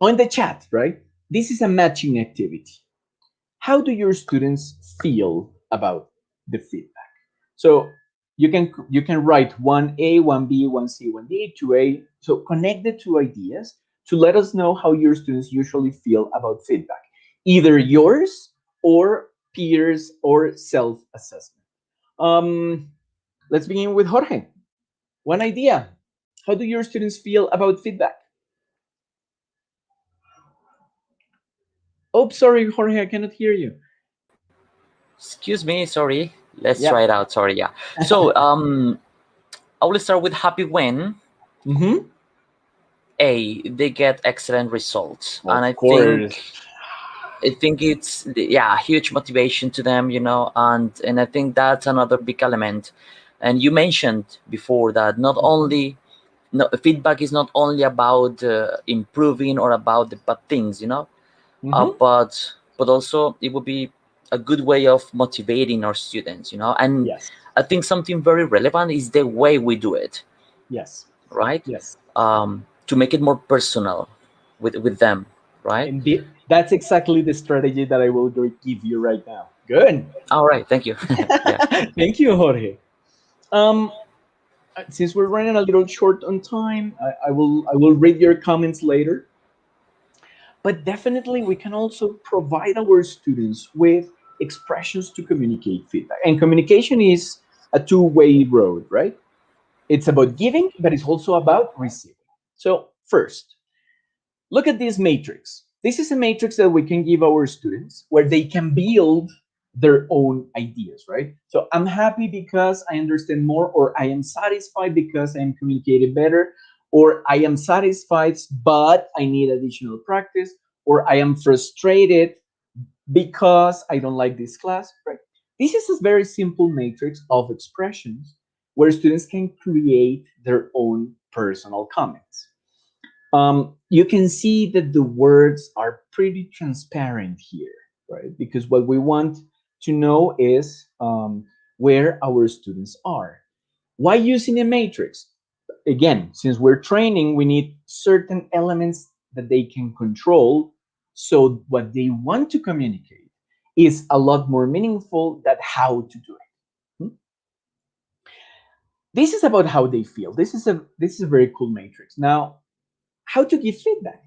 On the chat, right? This is a matching activity. How do your students feel about the feedback? So you can write 1A, 1B, 1C, 1D, 2A. So connect the two ideas to let us know how your students usually feel about feedback, either yours or peers or self-assessment. Let's begin with Jorge. One idea. How do your students feel about feedback? Oh, sorry, Jorge, I cannot hear you. Excuse me, sorry. Let's Yeah. try it out. Sorry, yeah. So I will start with happy when they get excellent results. And I think it's a huge motivation to them, and I think that's another big element. And you mentioned before that feedback is not only about improving or about the bad things, but also it would be a good way of motivating our students, and yes. I think something very relevant is the way we do it. Yes. Right. Yes. To make it more personal with them, right? And that's exactly the strategy that I will give you right now. Good. All right, thank you. Thank you, Jorge. Since we're running a little short on time, I will read your comments later. But definitely we can also provide our students with expressions to communicate feedback. And communication is a two-way road, right? It's about giving, but it's also about receiving. So first, look at this matrix. This is a matrix that we can give our students where they can build their own ideas, right? So I'm happy because I understand more, or I am satisfied because I am communicating better, or I am satisfied but I need additional practice, or I am frustrated because I don't like this class, right? This is a very simple matrix of expressions where students can create their own personal comments. You can see that the words are pretty transparent here, right? Because what we want to know is where our students are. Why using a matrix? Again, since we're training, we need certain elements that they can control. So what they want to communicate is a lot more meaningful than how to do it. Hmm? This is about how they feel. This is a very cool matrix. Now, how to give feedback.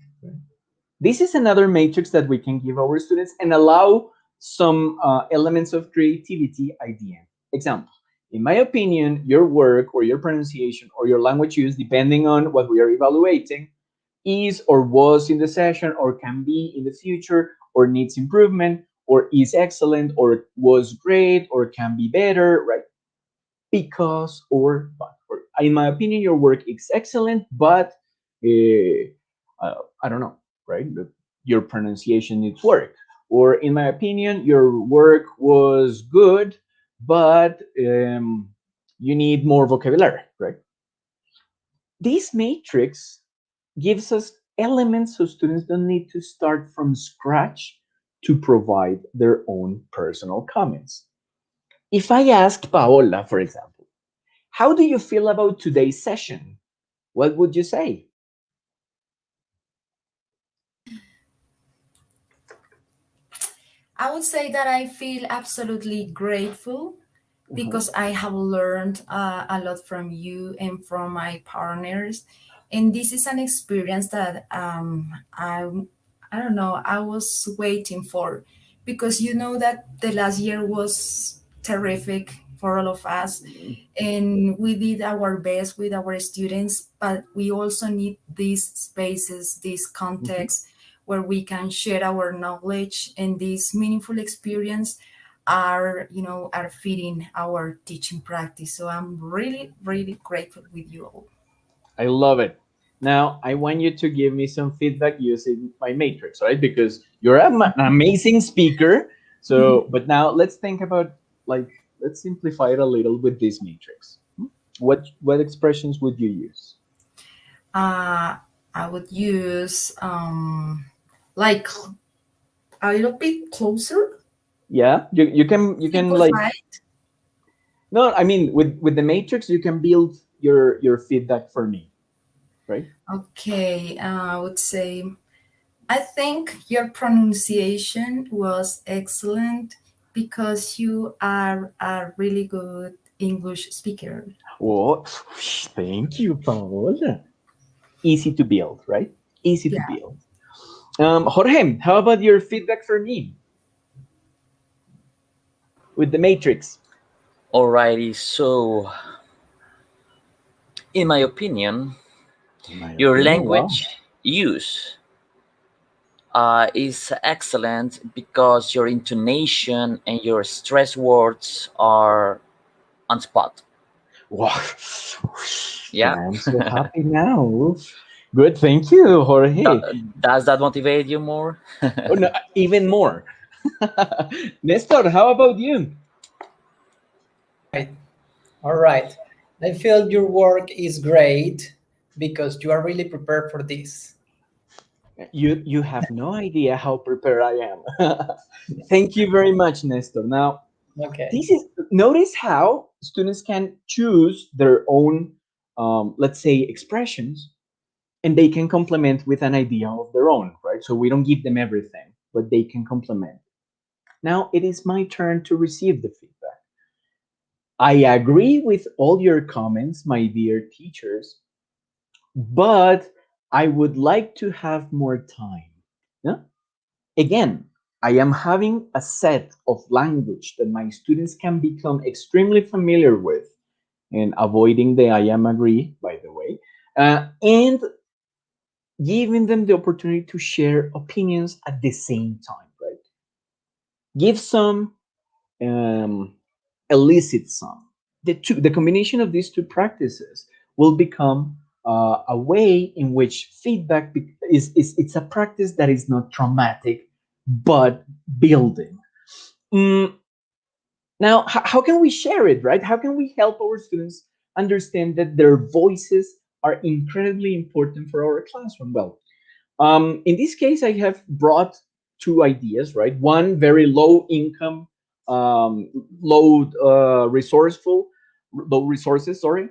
This is another matrix that we can give our students and allow some elements of creativity at the end. Example, in my opinion, your work or your pronunciation or your language use, depending on what we are evaluating, is or was in the session or can be in the future or needs improvement or is excellent or was great or can be better, right? Because or but. Or, in my opinion, your work is excellent, but I don't know, right? Your pronunciation needs work. Or in my opinion, your work was good, but you need more vocabulary, right? This matrix gives us elements so students don't need to start from scratch to provide their own personal comments. If I asked Paola, for example, how do you feel about today's session? What would you say? I would say that I feel absolutely grateful because I have learned a lot from you and from my partners. And this is an experience that I don't know, I was waiting for, because you know that the last year was terrific for all of us, and we did our best with our students, but we also need these spaces, this context where we can share our knowledge, and this meaningful experience are, are feeding our teaching practice. So I'm really, really grateful with you all. I love it. Now, I want you to give me some feedback using my matrix, right? Because you're an amazing speaker. So, but now let's think about, like, let's simplify it a little with this matrix. What expressions would you use? I would use like a little bit closer, Yeah, you can like, simplified. no, I mean with the matrix you can build your feedback for me, right? Okay, I would say I think your pronunciation was excellent because you are a really good English speaker. Oh, thank you, Paola. Easy to build, right? Easy to Yeah. build. Jorge, how about your feedback for me with the matrix? Alrighty, so in my opinion, In my your opinion, wow. language use is excellent because your intonation and your stress words are on spot. Wow. Yeah. I'm so happy now. Good, thank you, Jorge. Does that motivate you more? Oh, no, even more. Nestor, how about you? Right. All right. I feel your work is great because you are really prepared for this. You have no idea how prepared I am. Thank you very much, Nestor. Now, Okay. this is, notice how students can choose their own, let's say, expressions, and they can complement with an idea of their own, right? So we don't give them everything, but they can complement. Now it is my turn to receive the feedback. I agree with all your comments, my dear teachers, but I would like to have more time. Yeah? Again, I am having a set of language that my students can become extremely familiar with and avoiding the I am agree, by the way, and giving them the opportunity to share opinions at the same time, right? Give some, elicit some. The combination of these two practices will become a way in which feedback is it's a practice that is not traumatic but building. Mm, Now, how can we share it, right? How can we help our students understand that their voices are incredibly important for our classroom? Well, in this case, I have brought two ideas, right? One very low income, low resourceful, low resources, sorry,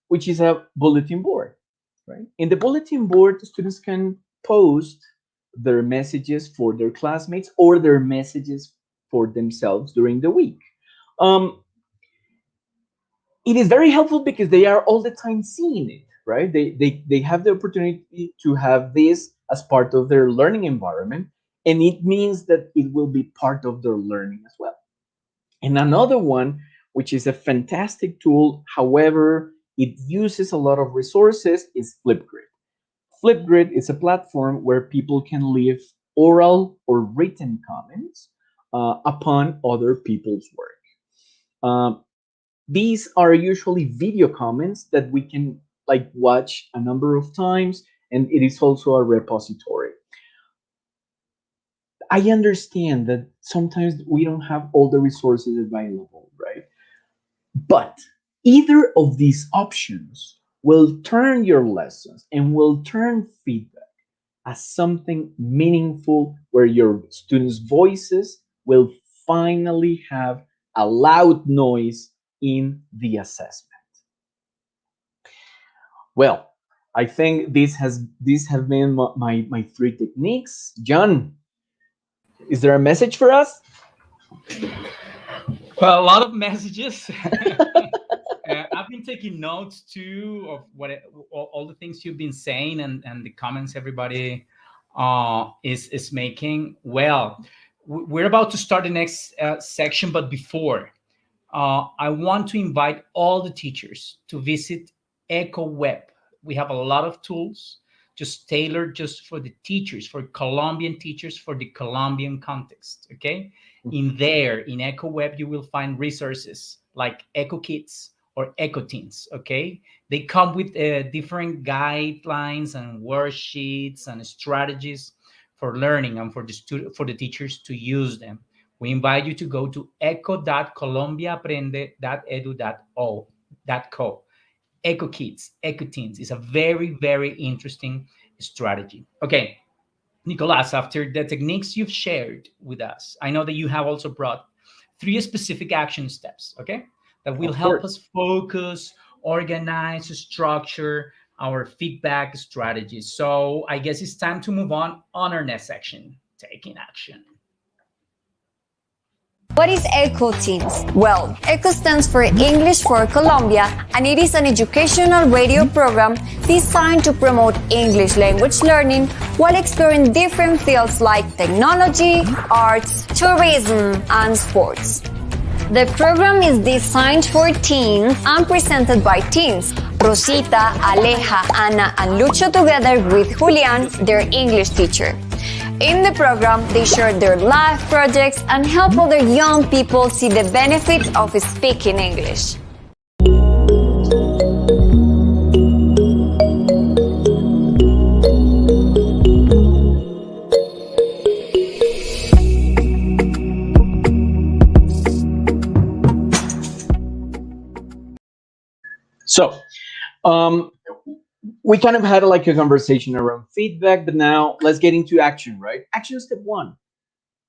which is a bulletin board, right? In the bulletin board, the students can post their messages for their classmates or their messages for themselves during the week. Um, it is very helpful because they are all the time seeing it, right? They have the opportunity to have this as part of their learning environment, and it means that it will be part of their learning as well. And another one, which is a fantastic tool, however, it uses a lot of resources, is Flipgrid. Flipgrid is a platform where people can leave oral or written comments upon other people's work. Um, these are usually video comments that we can like watch a number of times, and it is also a repository. I understand that sometimes we don't have all the resources available, right? But either of these options will turn your lessons and will turn feedback as something meaningful where your students' voices will finally have a loud noise in the assessment. Well, I think these have been my three techniques. John, is there a message for us? Well, a lot of messages. I've been taking notes too of all the things you've been saying and the comments everybody is making. Well, we're about to start the next section, but before, I want to invite all the teachers to visit Echo Web. We have a lot of tools just tailored just for the teachers, for Colombian teachers, for the Colombian context. Okay. In there, in Echo Web, you will find resources like Echo Kids or Echo Teens. Okay. They come with different guidelines and worksheets and strategies for learning and for the teachers to use them. We invite you to go to eco.colombiaaprende.edu.co. Eco Kids, Eco Teens is a very, very interesting strategy. Okay, Nicolas, after the techniques you've shared with us, I know that you have also brought three specific action steps, okay, that will help us focus, organize, structure our feedback strategies. So I guess it's time to move on our next section, taking action. What is ECHO Teens? Well, ECHO stands for English for Colombia, and it is an educational radio program designed to promote English language learning while exploring different fields like technology, arts, tourism, and sports. The program is designed for teens and presented by teens, Rosita, Aleja, Ana, and Lucho, together with Julian, their English teacher. In the program, they share their life projects and help other young people see the benefits of speaking English. So, we kind of had like a conversation around feedback, but now let's get into action, right? Action step one: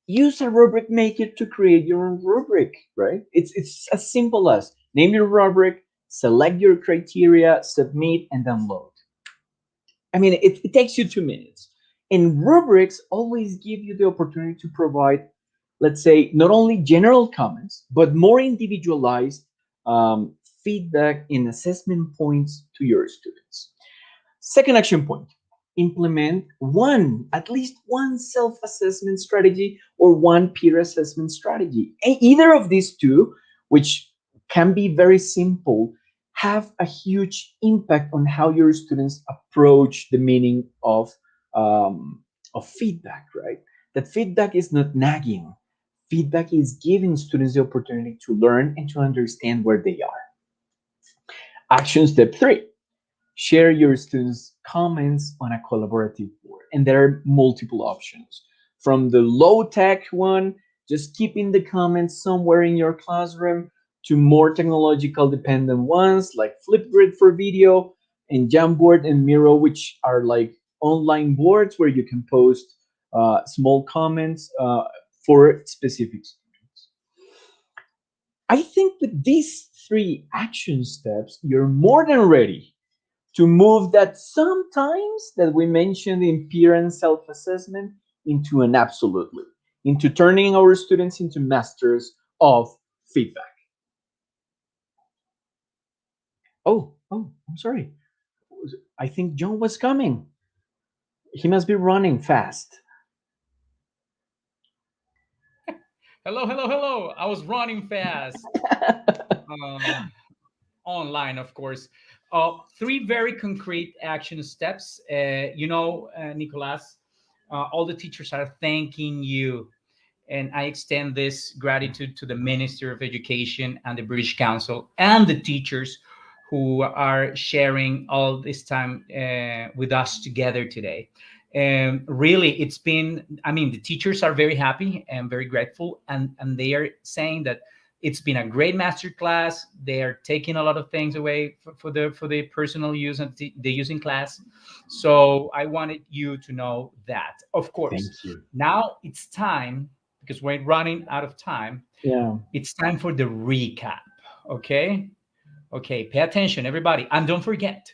use a rubric maker to create your own rubric, right? It's as simple as name your rubric, select your criteria, submit, and download. I mean, it takes you 2 minutes. And rubrics always give you the opportunity to provide, let's say, not only general comments, but more individualized feedback and assessment points to your students. Second action point: implement at least one self-assessment strategy or one peer assessment strategy. Either of these two, which can be very simple, have a huge impact on how your students approach the meaning of feedback, right? That feedback is not nagging. Feedback is giving students the opportunity to learn and to understand where they are. Action step 3: share your students' comments on a collaborative board. And there are multiple options. From the low tech one, just keeping the comments somewhere in your classroom, to more technological dependent ones like Flipgrid for video, and Jamboard and Miro, which are like online boards where you can post small comments for specific students. I think with these 3 action steps, you're more than ready to move that sometimes that we mentioned in peer and self-assessment into an absolutely, into turning our students into masters of feedback. Oh, I'm sorry. I think John was coming. He must be running fast. Hello. I was running fast. Online, of course. 3 very concrete action steps. Nicolas, all the teachers are thanking you. And I extend this gratitude to the Minister of Education and the British Council and the teachers who are sharing all this time with us together today. And really, it's been, the teachers are very happy and very grateful, and they are saying that it's been a great master class. They are taking a lot of things away for the personal use and the use in class. So I wanted you to know that. Of course, Thank you. now it's time, because we're running out of time. Yeah. It's time for the recap. Okay, pay attention, everybody, and don't forget.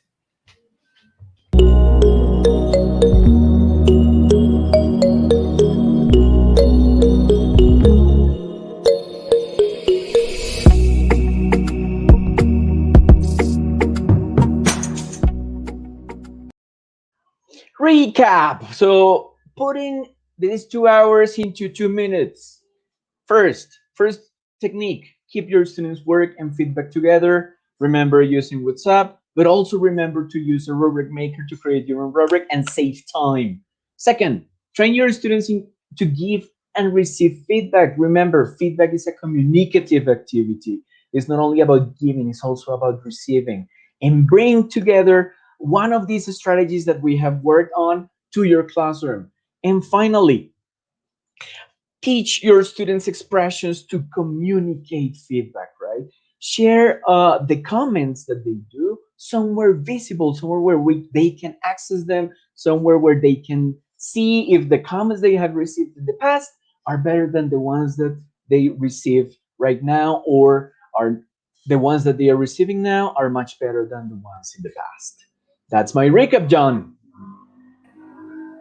Recap. So putting these 2 hours into 2 minutes. First technique: keep your students' work and feedback together. Remember using WhatsApp, but also remember to use a rubric maker to create your own rubric and save time. Second, train your students to give and receive feedback. Remember, feedback is a communicative activity. It's not only about giving, it's also about receiving. And bring together one of these strategies that we have worked on to your classroom. And finally, teach your students expressions to communicate feedback, right? Share the comments that they do somewhere visible, somewhere where they can access them, somewhere where they can see if the comments they have received in the past are better than the ones that they receive right now, or are the ones that they are receiving now are much better than the ones in the past. That's my recap, John.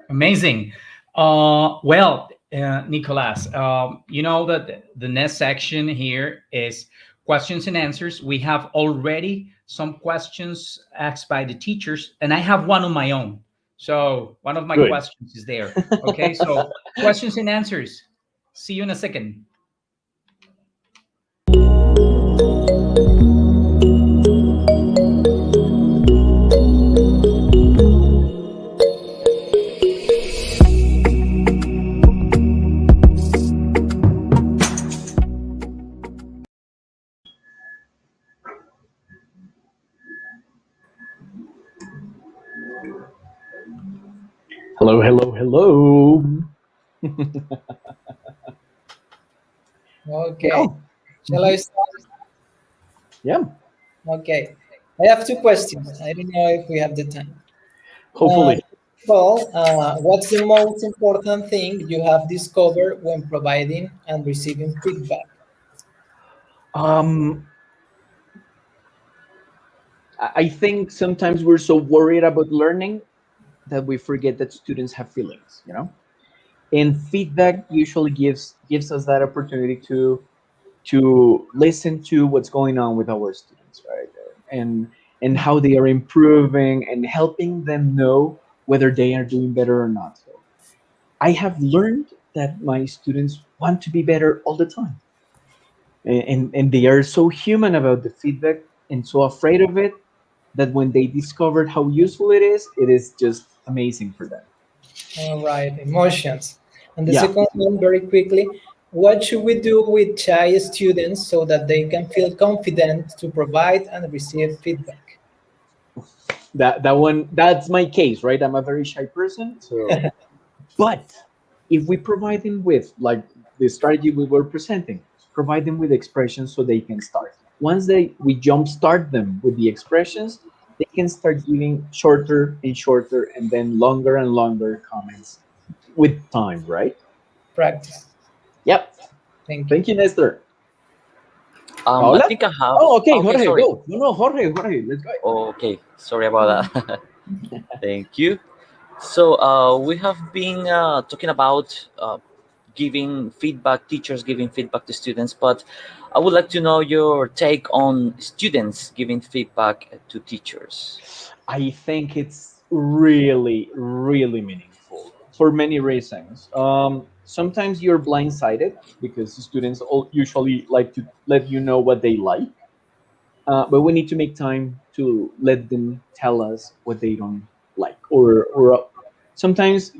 Amazing. Nicolas, you know that the next section here is questions and answers. We have already some questions asked by the teachers, and I have one on my own. So one of my Good. questions is there. Okay, so questions and answers. See you in a second. Hello. Okay. Well, Shall I start? yeah. Okay. I have 2 questions. I don't know if we have the time. Hopefully. What's the most important thing you have discovered when providing and receiving feedback? I think sometimes we're so worried about learning that we forget that students have feelings, and feedback usually gives us that opportunity to listen to what's going on with our students, right? And how they are improving, and helping them know whether they are doing better or not. So I have learned that my students want to be better all the time, and they are so human about the feedback and so afraid of it that when they discovered how useful it is just amazing for them. All right, emotions. And the Yeah. second one, very quickly, what should we do with shy students so that they can feel confident to provide and receive feedback? That's my case, right? I'm a very shy person, so but if we provide them with, like, the strategy we were presenting, provide them with expressions so they can start. Once we jump start them with the expressions, they can start giving shorter and shorter and then longer and longer comments with time, right? Practice. Yep. Thank you. Thank you, Nestor. I Paula? think I have. Oh, okay, Jorge, sorry. go. No, Jorge, let's go. Okay, sorry about that. Thank you. So we have been talking about giving feedback, teachers giving feedback to students, but I would like to know your take on students giving feedback to teachers. I think it's really, really meaningful for many reasons. Sometimes you're blindsided because students usually like to let you know what they like, but we need to make time to let them tell us what they don't like. Or sometimes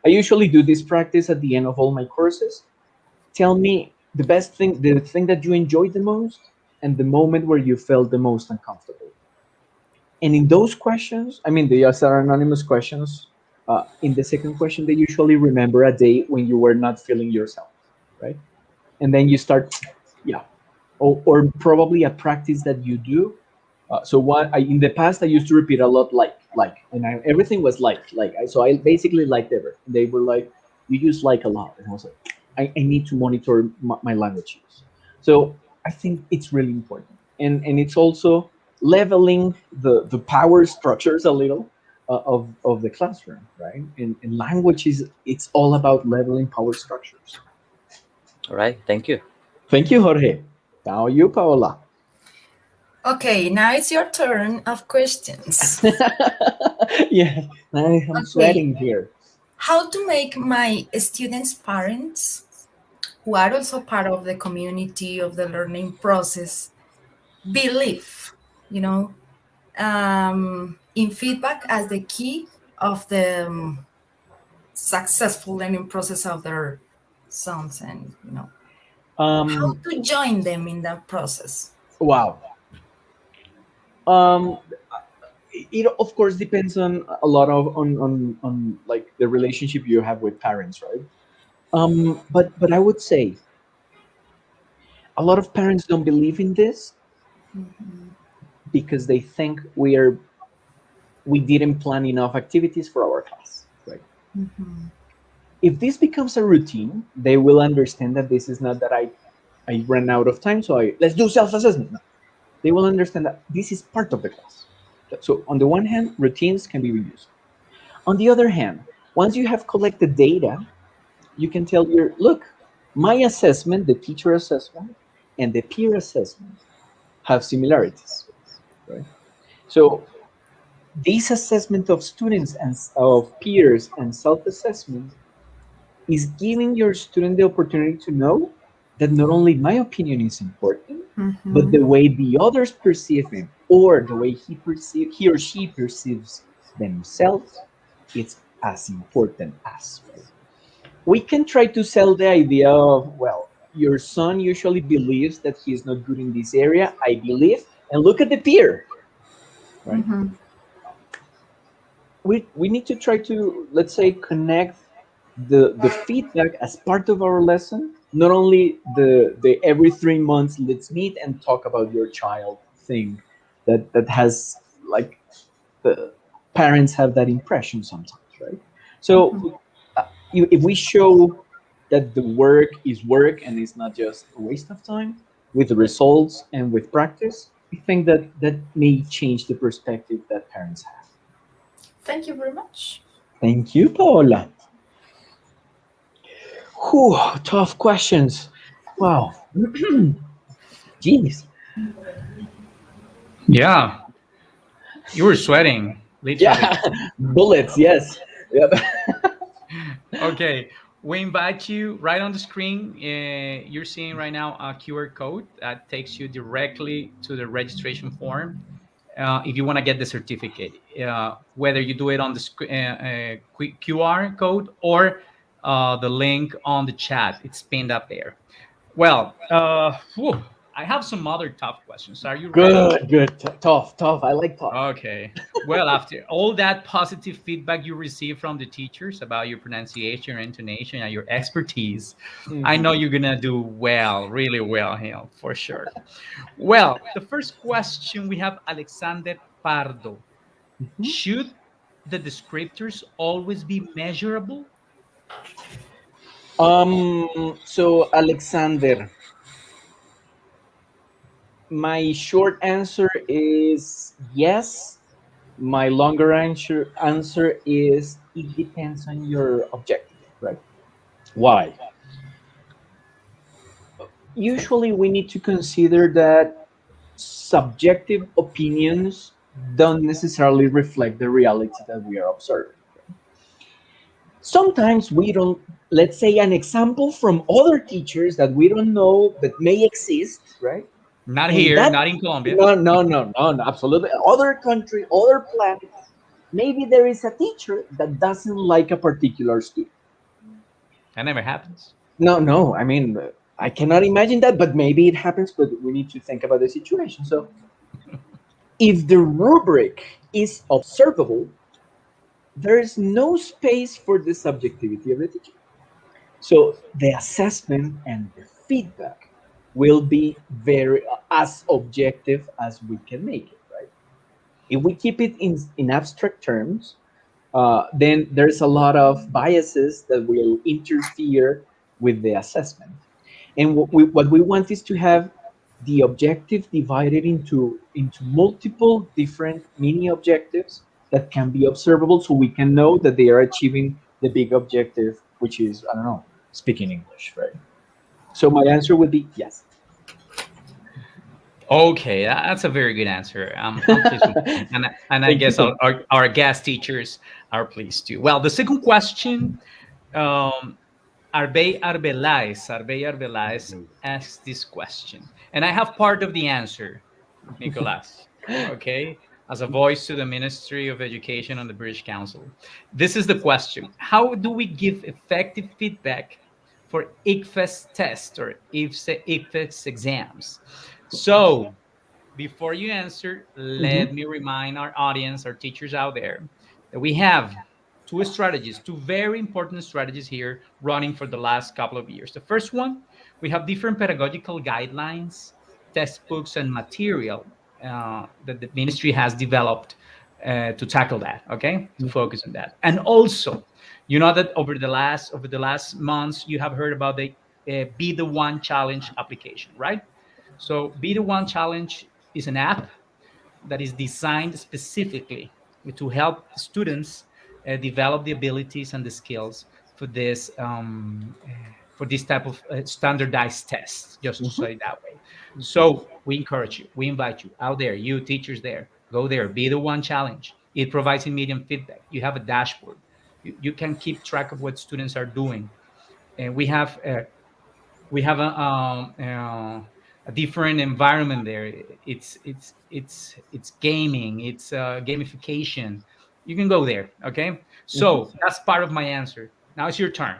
I usually do this practice at the end of all my courses. Tell me the thing that you enjoyed the most, and the moment where you felt the most uncomfortable. And in those questions, I mean, they are anonymous questions. In the second question, they usually remember a day when you were not feeling yourself, right? And then you start, yeah, or probably a practice that you do. In the past, I used to repeat a lot, and everything was like. So I basically liked everything. They were like, you use like a lot, and I was like, I need to monitor my language use. So I think it's really important, and it's also leveling the power structures a little of the classroom, right? And language it's all about leveling power structures. All right, thank you. Thank you, Jorge. Now you, Paola. Okay, now it's your turn of questions. Yeah, I'm sweating here. How to make my students' parents, who are also part of the community of the learning process, believe, in feedback as the key of the successful learning process of their sons, and how to join them in that process. Wow. It of course depends on a lot of on like the relationship you have with parents, right? But I would say a lot of parents don't believe in this because they think we didn't plan enough activities for our class, right? If this becomes a routine, they will understand that this is not that I ran out of time, so let's do self-assessment. No. They will understand that this is part of the class. So on the one hand, routines can be reused. On the other hand, once you have collected data, you can tell look, my assessment, the teacher assessment, and the peer assessment have similarities, right? So this assessment of students and of peers and self-assessment is giving your student the opportunity to know that not only my opinion is important, but the way the others perceive him, or the way he or she perceives themselves, it's as important as well. We can try to sell the idea of, well, your son usually believes that he's not good in this area, I believe, and look at the peer, right? We need to try to, let's say, connect the feedback as part of our lesson, not only the every 3 months let's meet and talk about your child thing that has, like, the parents have that impression sometimes, right? So if we show that the work is work and it's not just a waste of time, with the results and with practice, I think that may change the perspective that parents have. Thank you very much. Thank you, Paola. Whew, tough questions. Wow. Jeez. Yeah. You were sweating, literally. Yeah. Bullets, yes. Yep. Okay. we invite you right on the screen. You're seeing right now a QR code that takes you directly to the registration form. If you want to get the certificate, whether you do it on the QR code or the link on the chat, it's pinned up there. Well, I have some other tough questions. Are you ready? Good. Tough. I like tough. Okay. Well, after all that positive feedback you received from the teachers about your pronunciation, your intonation, and your expertise, I know you're going to do well, really well, Hale, for sure. Well, the first question we have Alexander Pardo. Should the descriptors always be measurable? So Alexander, my short answer is yes. My longer answer is it depends on your objective, right? Why? Usually we need to consider that subjective opinions don't necessarily reflect the reality that we are observing. Sometimes we don't, let's say an example from other teachers that we don't know that may exist, right? Not And here, that, not in Colombia. no, absolutely. Other country, other planet, maybe there is a teacher that doesn't like a particular student. That never happens. No, I mean, I cannot imagine that, but maybe it happens, but we need to think about the situation. So if the rubric is observable, there is no space for the subjectivity of the teacher. So the assessment and the feedback will be very as objective as we can make it, right? If we keep it in abstract terms, then there's a lot of biases that will interfere with the assessment. And what we want is to have the objective divided into multiple different mini objectives that can be observable, so we can know that they are achieving the big objective, which is, I don't know, speaking English, right? So my answer would be yes. Okay, that's a very good answer. I'm pleased with that. And I guess our guest teachers are pleased too. Well, the second question, Arbey Arbeláez asks this question, and I have part of the answer, Nicolas. Okay, as a voice to the Ministry of Education and the British Council. This is the question: how do we give effective feedback for ICFES test or ICFES exams? So, before you answer, let me remind our audience, our teachers out there, that we have two very important strategies here running for the last couple of years. The first one, we have different pedagogical guidelines, textbooks, and material that the ministry has developed to tackle that, okay? To focus on that. And also, you know that over the last months, you have heard about the Be the One Challenge application, right? So Be the One Challenge is an app that is designed specifically to help students develop the abilities and the skills for this type of standardized tests, just to say it that way. So we encourage you, we invite you out there, you teachers there, go there, Be the One Challenge. It provides immediate feedback. You have a dashboard. You can keep track of what students are doing. And we have a different environment there. It's gaming, it's gamification. You can go there. Okay, so that's part of my answer. Now it's your turn.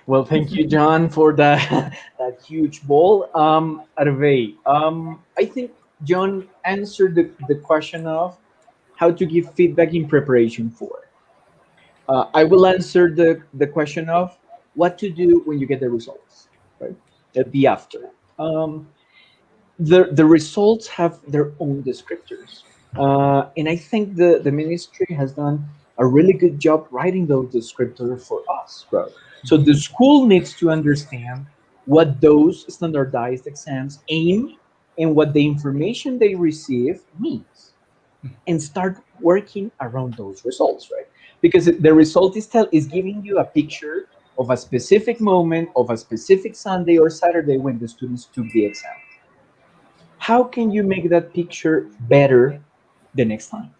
Well, thank you, John, for that that huge ball. Hervé, I think John answered the question of how to give feedback in preparation for. I will answer the question of what to do when you get the results, right? The after. The results have their own descriptors, and I think the ministry has done a really good job writing those descriptors for us, right? So the school needs to understand what those standardized exams aim and what the information they receive means, and start working around those results, right? Because the result is giving you a picture of a specific moment, of a specific Sunday or Saturday when the students took the exam. How can you make that picture better the next time,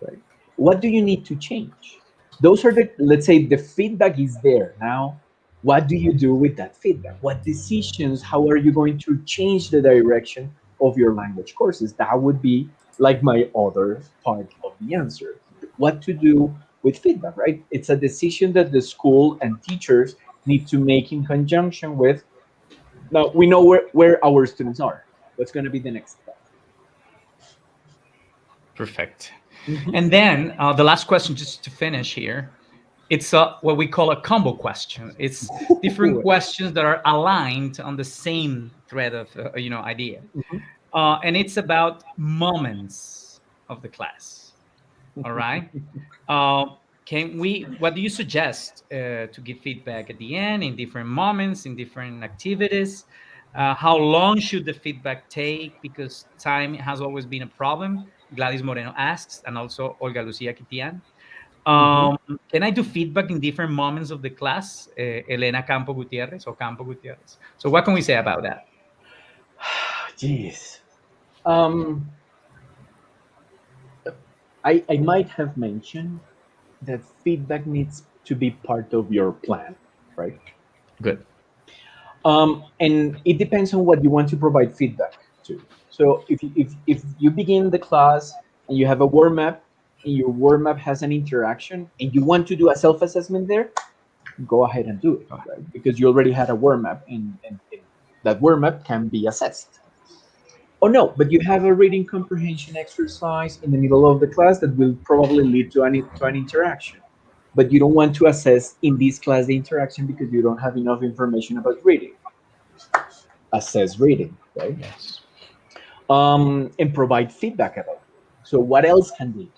right? What do you need to change? Those are the, let's say, the feedback is there. Now, what do you do with that feedback? What decisions, how are you going to change the direction of your language courses? That would be like my other part of the answer. What to do with feedback, right? It's a decision that the school and teachers need to make in conjunction with. Now we know where our students are. What's going to be the next step? Perfect. And then the last question, just to finish here, it's what we call a combo question. It's different questions that are aligned on the same thread of idea, and it's about moments of the class. All right. What do you suggest to give feedback at the end in different moments, in different activities? How long should the feedback take? Because time has always been a problem. Gladys Moreno asks, and also Olga Lucia Kitian. Can I do feedback in different moments of the class? Elena Campo Gutierrez or Campo Gutierrez. So what can we say about that? Jeez. I might have mentioned that feedback needs to be part of your plan, right? Good. And it depends on what you want to provide feedback to. So if you begin the class and you have a warm up, and your warm up has an interaction, and you want to do a self-assessment there, go ahead and do it, right? Because you already had a warm up, and that warm up can be assessed. Oh no, but you have a reading comprehension exercise in the middle of the class that will probably lead to an interaction. But you don't want to assess in this class the interaction because you don't have enough information about reading. Assess reading, right? Yes. And provide feedback about it. So what else can we do?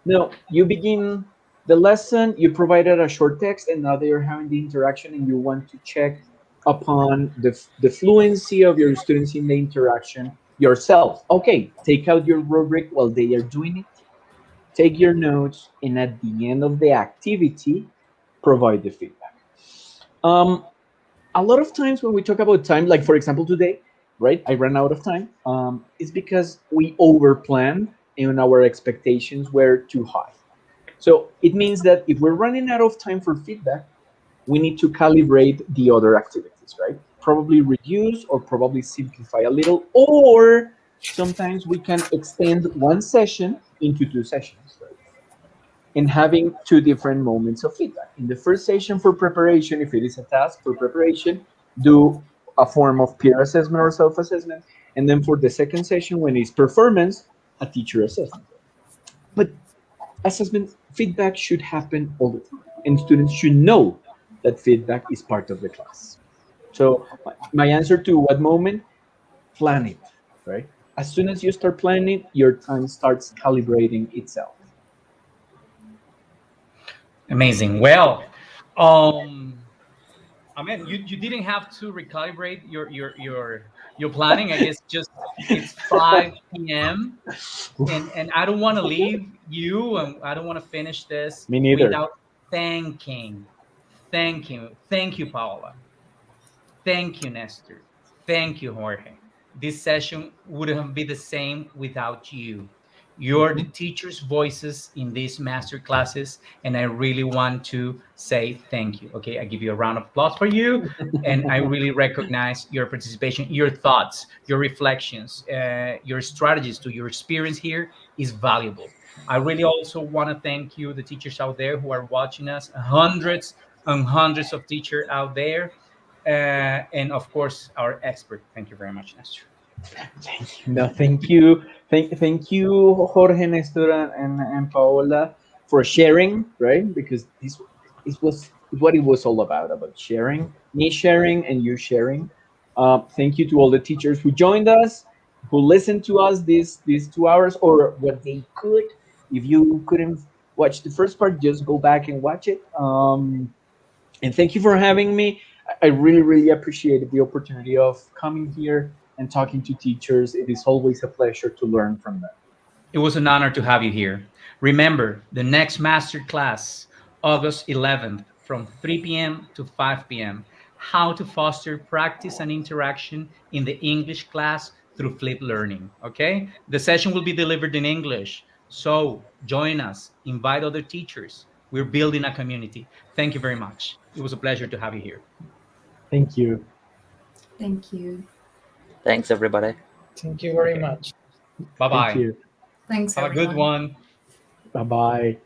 Now, you begin the lesson, you provided a short text, and now they are having the interaction, and you want to check upon the fluency of your students in the interaction yourself. Okay, take out your rubric while they are doing it, take your notes, and at the end of the activity, provide the feedback. A lot of times when we talk about time, like for example today, right, I ran out of time, it's because we overplanned and our expectations were too high. So it means that if we're running out of time for feedback, we need to calibrate the other activities, right? Probably reduce or probably simplify a little, or sometimes we can extend one session into two sessions, right? And having two different moments of feedback. In the first session for preparation, if it is a task for preparation, do a form of peer assessment or self-assessment. And then for the second session, when it's performance, a teacher assessment. But assessment feedback should happen all the time, and students should know that feedback is part of the class. So my answer to what moment? Plan it, right? As soon as you start planning, your time starts calibrating itself. Amazing. Well, I mean, you didn't have to recalibrate your planning. I guess just it's 5 p.m. and I don't want to leave you, and I don't want to finish this Me neither. without thanking, thank you, Paola. Thank you, Nestor. Thank you, Jorge. This session wouldn't be the same without you. You're the teachers' voices in these master classes, and I really want to say thank you. Okay, I give you a round of applause for you, and I really recognize your participation, your thoughts, your reflections, your strategies to your experience here is valuable. I really also want to thank you, the teachers out there who are watching us, hundreds and hundreds of teachers out there, and of course our expert. Thank you very much, Nestor. No, thank you. Thank you, Jorge, Nestor, and Paola, for sharing, right? Because this was what it was all about sharing, me sharing, and you sharing. Thank you to all the teachers who joined us, who listened to us these 2 hours, or what they could. If you couldn't watch the first part, just go back and watch it. And thank you for having me. I really, really appreciated the opportunity of coming here and talking to teachers. It is always a pleasure to learn from them. It was an honor to have you here. Remember, the next master class, August 11th, from 3 p.m. to 5 p.m. How to foster practice and interaction in the English class through flipped learning. Okay? The session will be delivered in English. So join us, invite other teachers, We're building a community. Thank you very much. It was a pleasure to have you here. Thank you. Thank you. Thanks, everybody. Thank you very Okay. much. Bye-bye. Thank you. Thanks, Have everyone. a good one. Bye-bye.